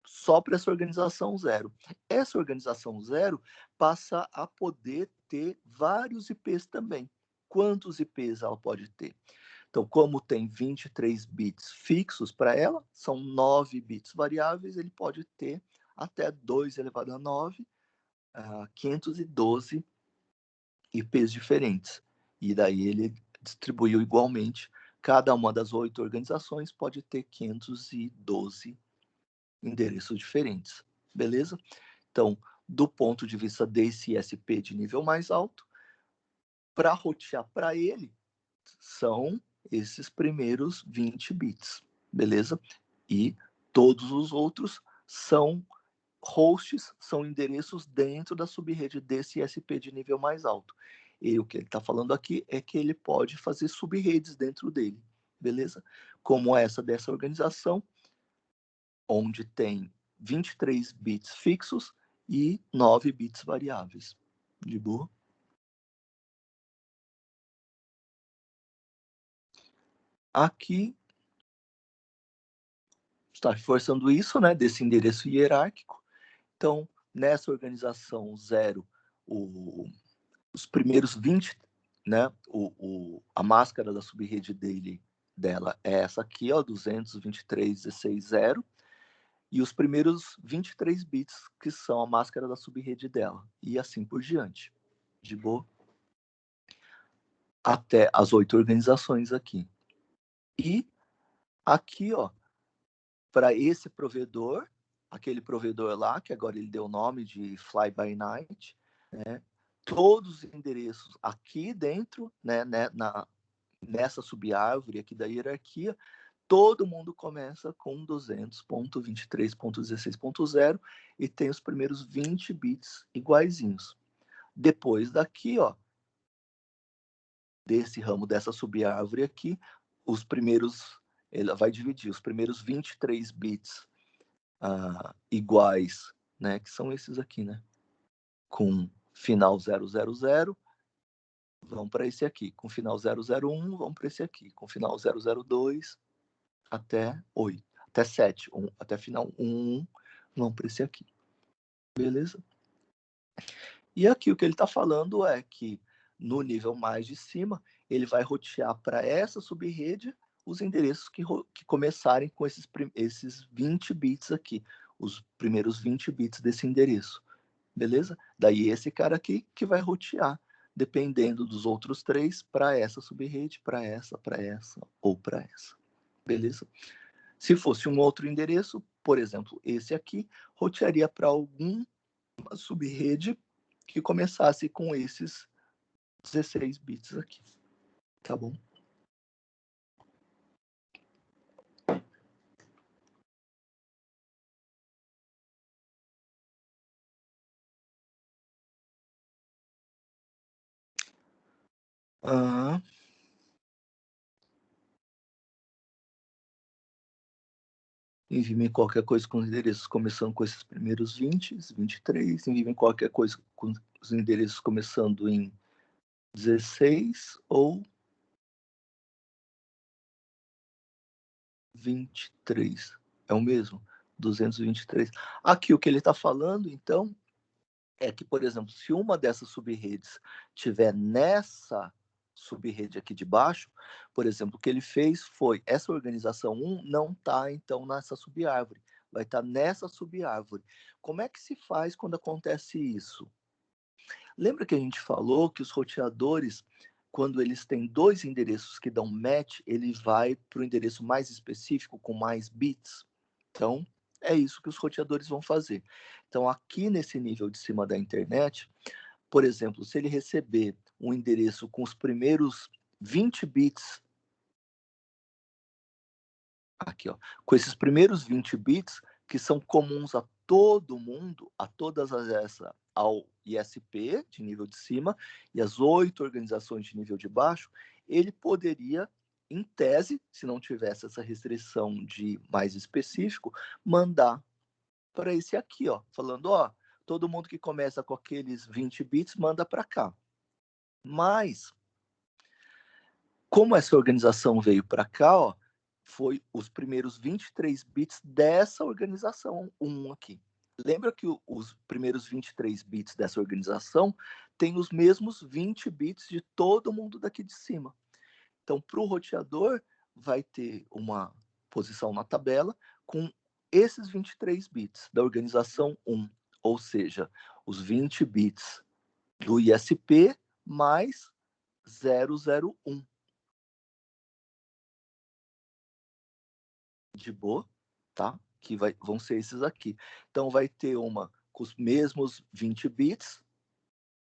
Speaker 1: só para essa organização 0. Essa organização 0 passa a poder ter vários IPs também. Quantos IPs ela pode ter? Então, como tem 23 bits fixos para ela, são 9 bits variáveis, ele pode ter até 2 elevado a 9, 512 IPs diferentes. E daí ele distribuiu igualmente. Cada uma das 8 organizações pode ter 512 endereços diferentes. Beleza? Então, do ponto de vista desse ISP de nível mais alto, para rotear para ele, são esses primeiros 20 bits, beleza? E todos os outros são hosts, são endereços dentro da subrede desse ISP de nível mais alto. E o que ele está falando aqui é que ele pode fazer subredes dentro dele, beleza? Como essa dessa organização, onde tem 23 bits fixos e 9 bits variáveis. De boa? Aqui está reforçando isso, né, desse endereço hierárquico. Então, nessa organização 0, os primeiros 20, né, a máscara da subrede dela é essa aqui, ó, 223.16.0, e os primeiros 23 bits que são a máscara da subrede dela, e assim por diante. De boa? Até as 8 organizações aqui. E aqui, ó, para esse provedor, aquele provedor lá, que agora ele deu o nome de Fly by Night, né? Todos os endereços aqui dentro, né, nessa subárvore aqui da hierarquia, todo mundo começa com 200.23.16.0 e tem os primeiros 20 bits iguaizinhos. Depois daqui, ó, desse ramo, dessa subárvore aqui, os primeiros, ela vai dividir os primeiros 23 bits iguais, né, que são esses aqui, né, com final 000, vão para esse aqui, com final 001, vão para esse aqui, com final 002 até 8, até 7, até final 11, vão para esse aqui. Beleza? E aqui o que ele está falando é que no nível mais de cima, ele vai rotear para essa subrede os endereços que começarem com esses 20 bits aqui, os primeiros 20 bits desse endereço. Beleza? Daí esse cara aqui que vai rotear, dependendo dos outros 3, para essa subrede, para essa ou para essa. Beleza? Se fosse um outro endereço, por exemplo, esse aqui, rotearia para alguma subrede que começasse com esses 16 bits aqui. Tá bom? Ah, envie-me qualquer coisa com os endereços começando com esses primeiros 20, 23. Envie-me qualquer coisa com os endereços começando em 16 ou 23. É o mesmo? 223. Aqui o que ele está falando, então, é que, por exemplo, se uma dessas sub-redes tiver nessa sub-rede aqui de baixo, por exemplo, o que ele fez foi, essa organização 1 não está, então, nessa sub-árvore, vai estar nessa sub-árvore. Como é que se faz quando acontece isso? Lembra que a gente falou que os roteadores, quando eles têm dois endereços que dão match, ele vai para o endereço mais específico, com mais bits? Então, é isso que os roteadores vão fazer. Então, aqui nesse nível de cima da internet, por exemplo, se ele receber um endereço com os primeiros 20 bits, aqui, ó, com esses primeiros 20 bits, que são comuns a todo mundo, a todas essa, ao ISP de nível de cima e as 8 organizações de nível de baixo, ele poderia, em tese, se não tivesse essa restrição de mais específico, mandar para esse aqui, ó, falando, ó, todo mundo que começa com aqueles 20 bits manda para cá. Mas, como essa organização veio para cá, ó, foi os primeiros 23 bits dessa organização 1 aqui. Lembra que os primeiros 23 bits dessa organização têm os mesmos 20 bits de todo mundo daqui de cima. Então, para o roteador, vai ter uma posição na tabela com esses 23 bits da organização 1, ou seja, os 20 bits do ISP mais 001. De boa, tá? Que vão ser esses aqui. Então, vai ter uma com os mesmos 20 bits,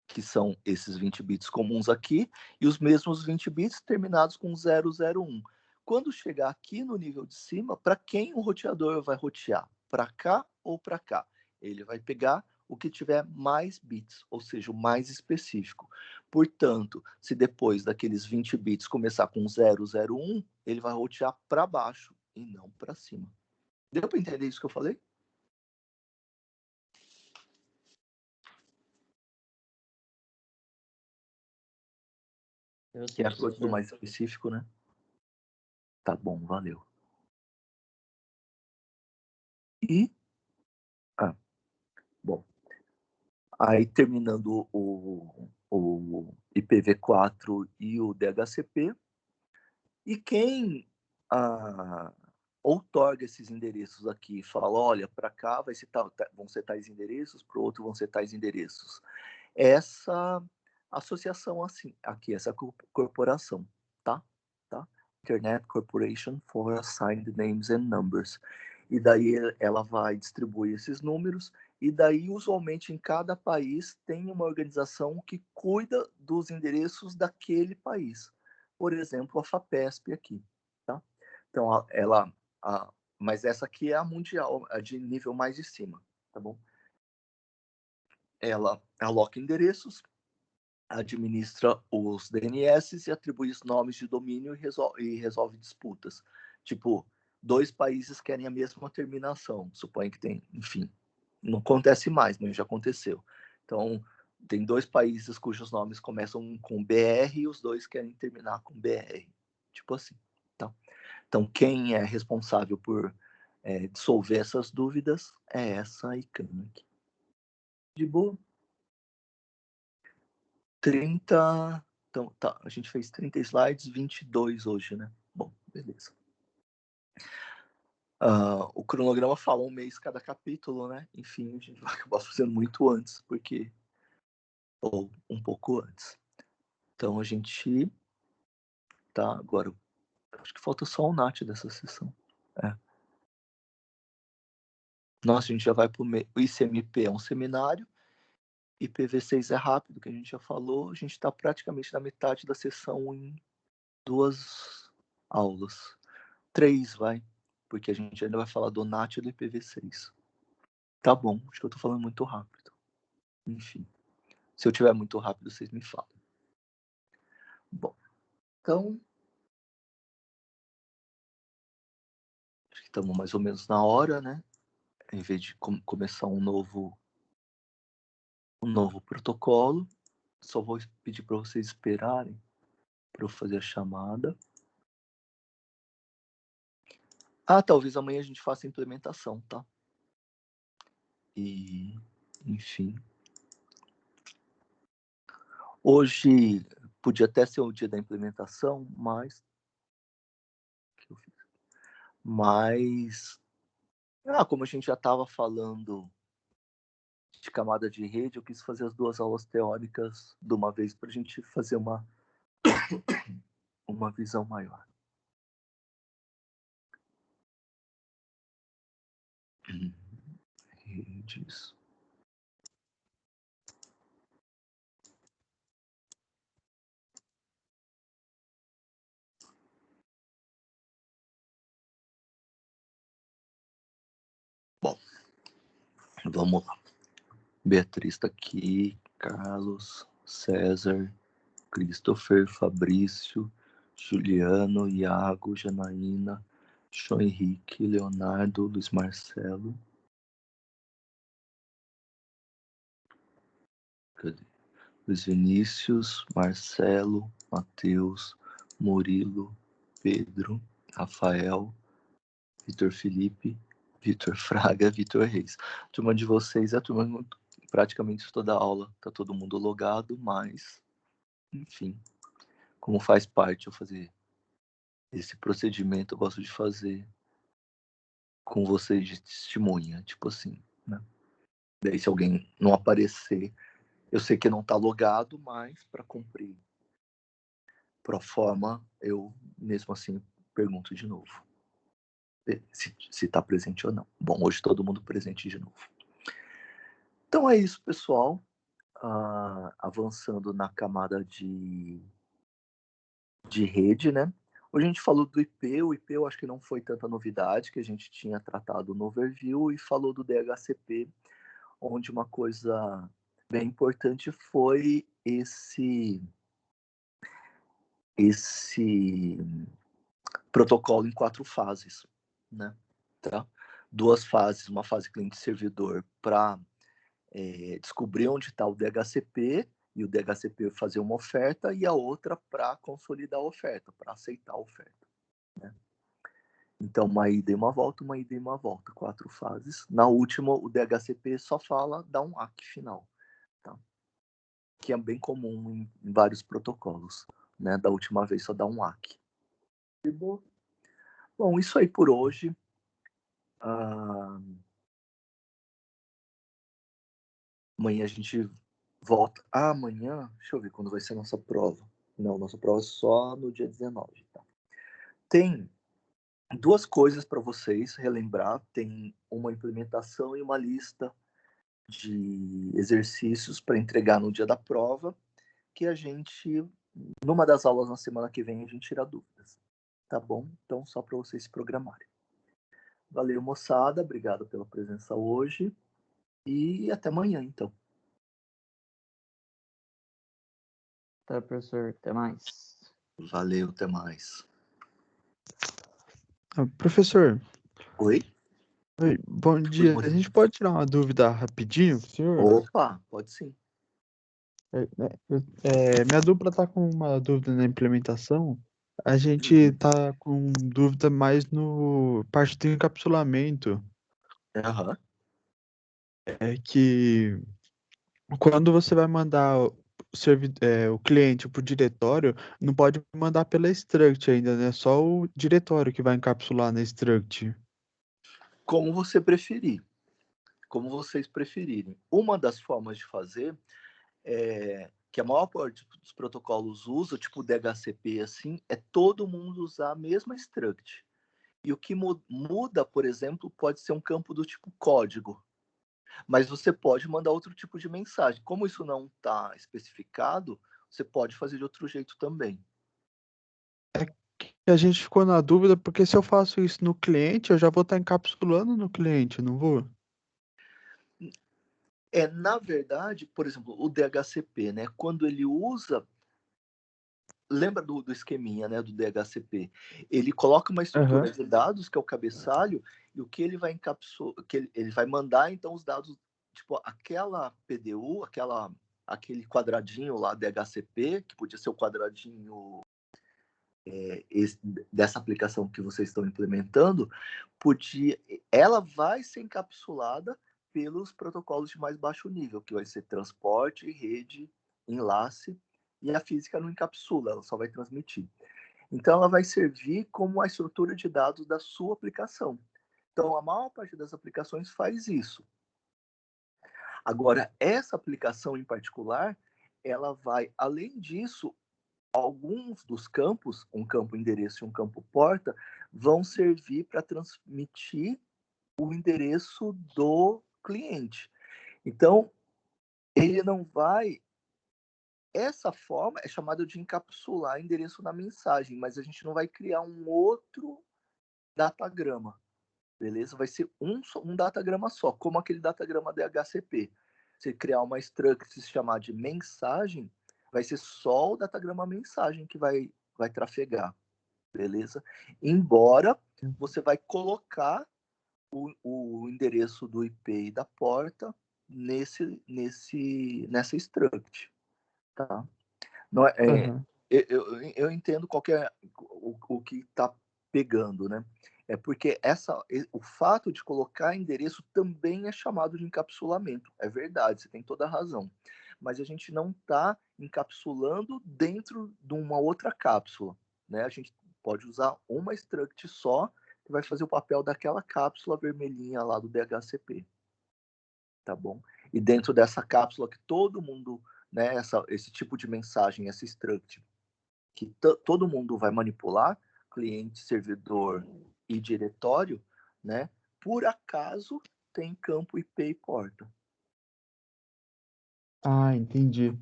Speaker 1: que são esses 20 bits comuns aqui, e os mesmos 20 bits terminados com 001. Quando chegar aqui no nível de cima, para quem o roteador vai rotear? Para cá ou para cá? Ele vai pegar o que tiver mais bits, ou seja, o mais específico. Portanto, se depois daqueles 20 bits começar com 001, ele vai rotear para baixo e não para cima. Deu para entender isso que eu falei? Que é a coisa do mais específico, né? Tá bom, valeu. E, bom, aí terminando o IPv4 e o DHCP, e quem outorga esses endereços aqui, fala, olha, para cá vão ser tais endereços, para o outro vão ser tais endereços. Essa associação assim, aqui, essa corporação, tá? Internet Corporation for Assigned Names and Numbers. E daí ela vai distribuir esses números, e daí usualmente em cada país tem uma organização que cuida dos endereços daquele país. Por exemplo, a FAPESP aqui, tá? Então mas essa aqui é a mundial, a de nível mais de cima, tá bom? Ela aloca endereços, administra os DNS e atribui os nomes de domínio e resolve disputas. Tipo, dois países querem a mesma terminação, suponho que tem, enfim, não acontece mais, mas já aconteceu. Então, tem dois países cujos nomes começam com BR e os dois querem terminar com BR. Tipo assim, tá? Então, quem é responsável por dissolver essas dúvidas é essa ICANN aqui. De boa? 30. Então, tá, a gente fez 30 slides, 22 hoje, né? Bom, beleza. O cronograma fala um mês cada capítulo, né? Enfim, a gente vai acabar fazendo muito antes, porque. Ou um pouco antes. Então a gente. Tá, agora. Acho que falta só o NAT dessa sessão. Nossa, a gente já vai pro o ICMP é um seminário. IPv6 é rápido, que a gente já falou. A gente está praticamente na metade da sessão em 2 aulas. 3, vai. Porque a gente ainda vai falar do NAT e do IPv6. Tá bom, acho que eu tô falando muito rápido. Enfim. Se eu tiver muito rápido, vocês me falam. Bom, então. Acho que estamos mais ou menos na hora, né? Em vez de começar um novo protocolo. Só vou pedir para vocês esperarem para eu fazer a chamada. Talvez amanhã a gente faça a implementação, tá? E, enfim. Hoje podia até ser o dia da implementação, mas como a gente já estava falando de camada de rede, eu quis fazer as 2 aulas teóricas de uma vez para a gente fazer uma visão maior. Redes. Bom, vamos lá. Beatriz está aqui, Carlos, César, Christopher, Fabrício, Juliano, Iago, Janaína, João Henrique, Leonardo, Luiz Marcelo. Cadê? Luiz Vinícius, Marcelo, Matheus, Murilo, Pedro, Rafael, Vitor Felipe, Vitor Fraga, Vitor Reis. A turma de vocês é a turma praticamente toda a aula. Tá todo mundo logado, mas, enfim, como faz parte eu fazer esse procedimento, eu gosto de fazer com vocês de testemunha, tipo assim, né? Daí se alguém não aparecer, eu sei que não tá logado, mas para cumprir pro forma, eu mesmo assim pergunto de novo se está presente ou não. Bom, hoje todo mundo presente de novo. Então é isso, pessoal. Avançando na camada de rede, né? Hoje a gente falou do IP. O IP eu acho que não foi tanta novidade, que a gente tinha tratado no overview, e falou do DHCP, onde uma coisa bem importante foi esse protocolo em 4 fases, né? Tá? 2 fases, uma fase cliente-servidor para descobrir onde está o DHCP e o DHCP fazer uma oferta, e a outra para consolidar a oferta, para aceitar a oferta, né? Então, uma ida e uma volta, uma ida e uma volta, 4 fases. Na última, o DHCP só fala, dá um ACK final, tá? Que é bem comum em vários protocolos, né? Da última vez só dá um ACK. Bom, isso aí por hoje. Amanhã a gente volta. Amanhã, deixa eu ver quando vai ser a nossa prova. Não, nossa prova é só no dia 19. Tá? Tem 2 coisas para vocês relembrar. Tem uma implementação e uma lista de exercícios para entregar no dia da prova, que a gente, numa das aulas na semana que vem, a gente tira dúvidas. Tá bom? Então, só para vocês se programarem. Valeu, moçada. Obrigado pela presença hoje. E até amanhã, então.
Speaker 2: Tá, professor. Até mais.
Speaker 1: Valeu, até mais.
Speaker 3: Professor.
Speaker 1: Oi?
Speaker 3: Oi, bom dia. A gente pode tirar uma dúvida rapidinho, senhor?
Speaker 1: Opa, pode sim.
Speaker 3: Minha dupla está com uma dúvida na implementação. A gente está com dúvida mais no parte do encapsulamento.
Speaker 1: Uhum.
Speaker 3: É que quando você vai mandar o cliente para o diretório, não pode mandar pela struct ainda, né? Só o diretório que vai encapsular na struct.
Speaker 1: Como você preferir. Como vocês preferirem. Uma das formas de fazer que a maior parte dos protocolos usa, tipo o DHCP, assim, é todo mundo usar a mesma struct. E o que muda, por exemplo, pode ser um campo do tipo código. Mas você pode mandar outro tipo de mensagem. Como isso não está especificado, você pode fazer de outro jeito também.
Speaker 3: A gente ficou na dúvida, porque se eu faço isso no cliente, eu já vou estar encapsulando no cliente, não vou?
Speaker 1: Na verdade, por exemplo, o DHCP, né? Quando ele usa, lembra do esqueminha, né, do DHCP? Ele coloca uma estrutura de dados, que é o cabeçalho, e o que ele vai encapsular, que ele vai mandar, então, os dados, tipo, aquela PDU, aquele quadradinho lá, DHCP, que podia ser o quadradinho dessa aplicação que vocês estão implementando, ela vai ser encapsulada pelos protocolos de mais baixo nível, que vai ser transporte, rede, enlace, e a física não encapsula, ela só vai transmitir. Então, ela vai servir como a estrutura de dados da sua aplicação. Então, a maior parte das aplicações faz isso. Agora, essa aplicação em particular, ela vai, além disso, alguns dos campos, um campo endereço e um campo porta, vão servir para transmitir o endereço do cliente. Então, ele não vai... Essa forma é chamada de encapsular endereço na mensagem, mas a gente não vai criar um outro datagrama, beleza? Vai ser um datagrama só, como aquele datagrama DHCP. Se criar uma struct se chamar de mensagem, vai ser só o datagrama mensagem que vai trafegar, beleza? Embora você vai colocar o endereço do IP e da porta nessa struct, tá? Não é,
Speaker 3: Aham.
Speaker 1: eu entendo o que está pegando, né? É porque o fato de colocar endereço também é chamado de encapsulamento. É verdade, você tem toda a razão. Mas a gente não está encapsulando dentro de uma outra cápsula, né? A gente pode usar uma struct só que vai fazer o papel daquela cápsula vermelhinha lá do DHCP, tá bom? E dentro dessa cápsula que todo mundo, né, esse tipo de mensagem, essa struct, que todo mundo vai manipular, cliente, servidor e diretório, né? Por acaso tem campo IP e porta.
Speaker 3: Ah, entendi.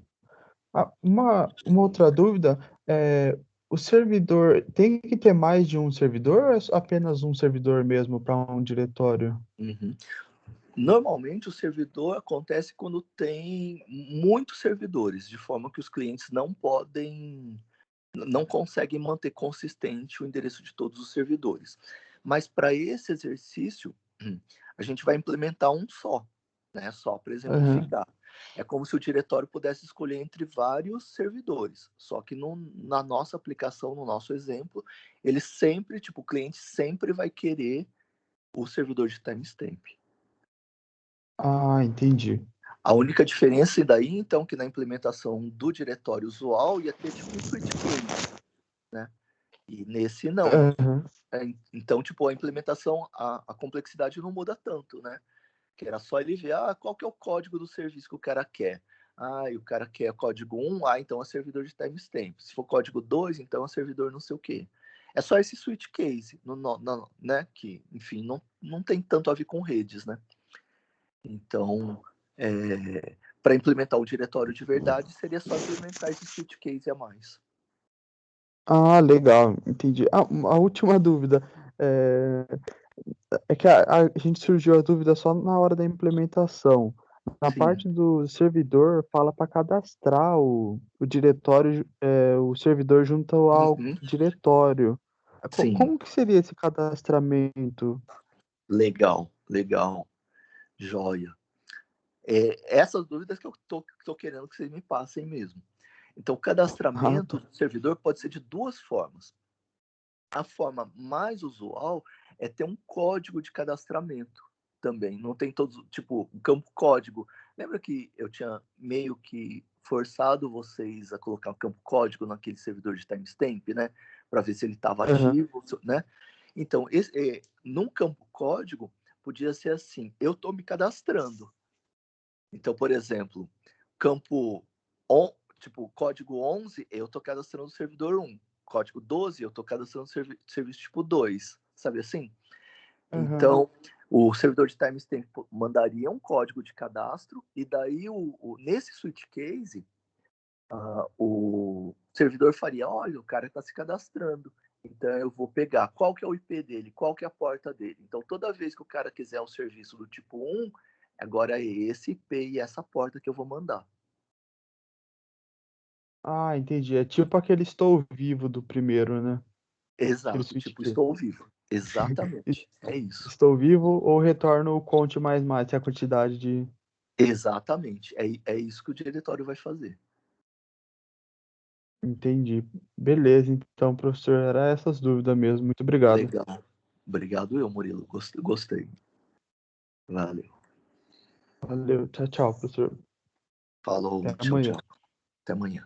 Speaker 3: Uma outra dúvida é, o servidor tem que ter mais de um servidor ou é apenas um servidor mesmo para um diretório?
Speaker 1: Uhum. Normalmente o servidor acontece quando tem muitos servidores, de forma que os clientes não conseguem manter consistente o endereço de todos os servidores. Mas para esse exercício, a gente vai implementar um só, né? Só para
Speaker 3: Aham.
Speaker 1: exemplificar. É como se o diretório pudesse escolher entre vários servidores. Só que na nossa aplicação, no nosso exemplo, ele sempre, tipo, o cliente sempre vai querer o servidor de timestamp.
Speaker 3: Ah, entendi.
Speaker 1: A única diferença daí, então, que na implementação do diretório usual ia ter tipo um switch case, né? E nesse não.
Speaker 3: Aham.
Speaker 1: Então, tipo, a implementação, a complexidade não muda tanto, né? Que era só ele ver, qual que é o código do serviço que o cara quer. E o cara quer código 1, então é servidor de timestamp. Se for código 2, então é servidor não sei o quê. É só esse switch case, né? Que, enfim, não tem tanto a ver com redes, né? Então, para implementar o diretório de verdade, seria só implementar esse switch case a mais.
Speaker 3: Ah, legal, entendi. A última dúvida é, é que a gente surgiu a dúvida só na hora da implementação. Na
Speaker 1: Sim.
Speaker 3: parte do servidor, fala para cadastrar o diretório, o servidor junto ao
Speaker 1: Uhum.
Speaker 3: diretório.
Speaker 1: Sim.
Speaker 3: Como que seria esse cadastramento?
Speaker 1: Legal, legal. Joia. Essas dúvidas que eu tô querendo que vocês me passem mesmo. Então, o
Speaker 3: Ah,
Speaker 1: cadastramento
Speaker 3: tá.
Speaker 1: do servidor pode ser de duas formas. A forma mais usual é ter um código de cadastramento também. Não tem todos, tipo, um campo código. Lembra que eu tinha meio que forçado vocês a colocar um campo código naquele servidor de timestamp, né? Para ver se ele estava
Speaker 3: Aham.
Speaker 1: ativo, né? Então, num campo código, podia ser assim: eu estou me cadastrando. Então, por exemplo, campo tipo, código 11, eu estou cadastrando o servidor 1. Código 12, eu estou cadastrando o serviço tipo 2. Sabe assim?
Speaker 3: Aham.
Speaker 1: Então, o servidor de timestamp mandaria um código de cadastro e daí, nesse switch case, o servidor faria, olha, o cara está se cadastrando. Então, eu vou pegar qual que é o IP dele, qual que é a porta dele. Então, toda vez que o cara quiser um serviço do tipo 1, agora é esse IP e essa porta que eu vou mandar.
Speaker 3: Ah, entendi. É tipo aquele estou vivo do primeiro, né? Aquele
Speaker 1: Exato,
Speaker 3: switch
Speaker 1: tipo,
Speaker 3: key.
Speaker 1: estou vivo. Exatamente, é isso.
Speaker 3: Estou vivo ou retorno o conte mais, que é a quantidade de.
Speaker 1: Exatamente, é isso que o diretório vai fazer.
Speaker 3: Entendi. Beleza, então, professor, era essas dúvidas mesmo. Muito obrigado.
Speaker 1: Legal. Obrigado eu, Murilo. Gostei. Valeu.
Speaker 3: Valeu, tchau, tchau, professor.
Speaker 1: Falou,
Speaker 3: Até
Speaker 1: tchau,
Speaker 3: amanhã.
Speaker 1: tchau. Até amanhã.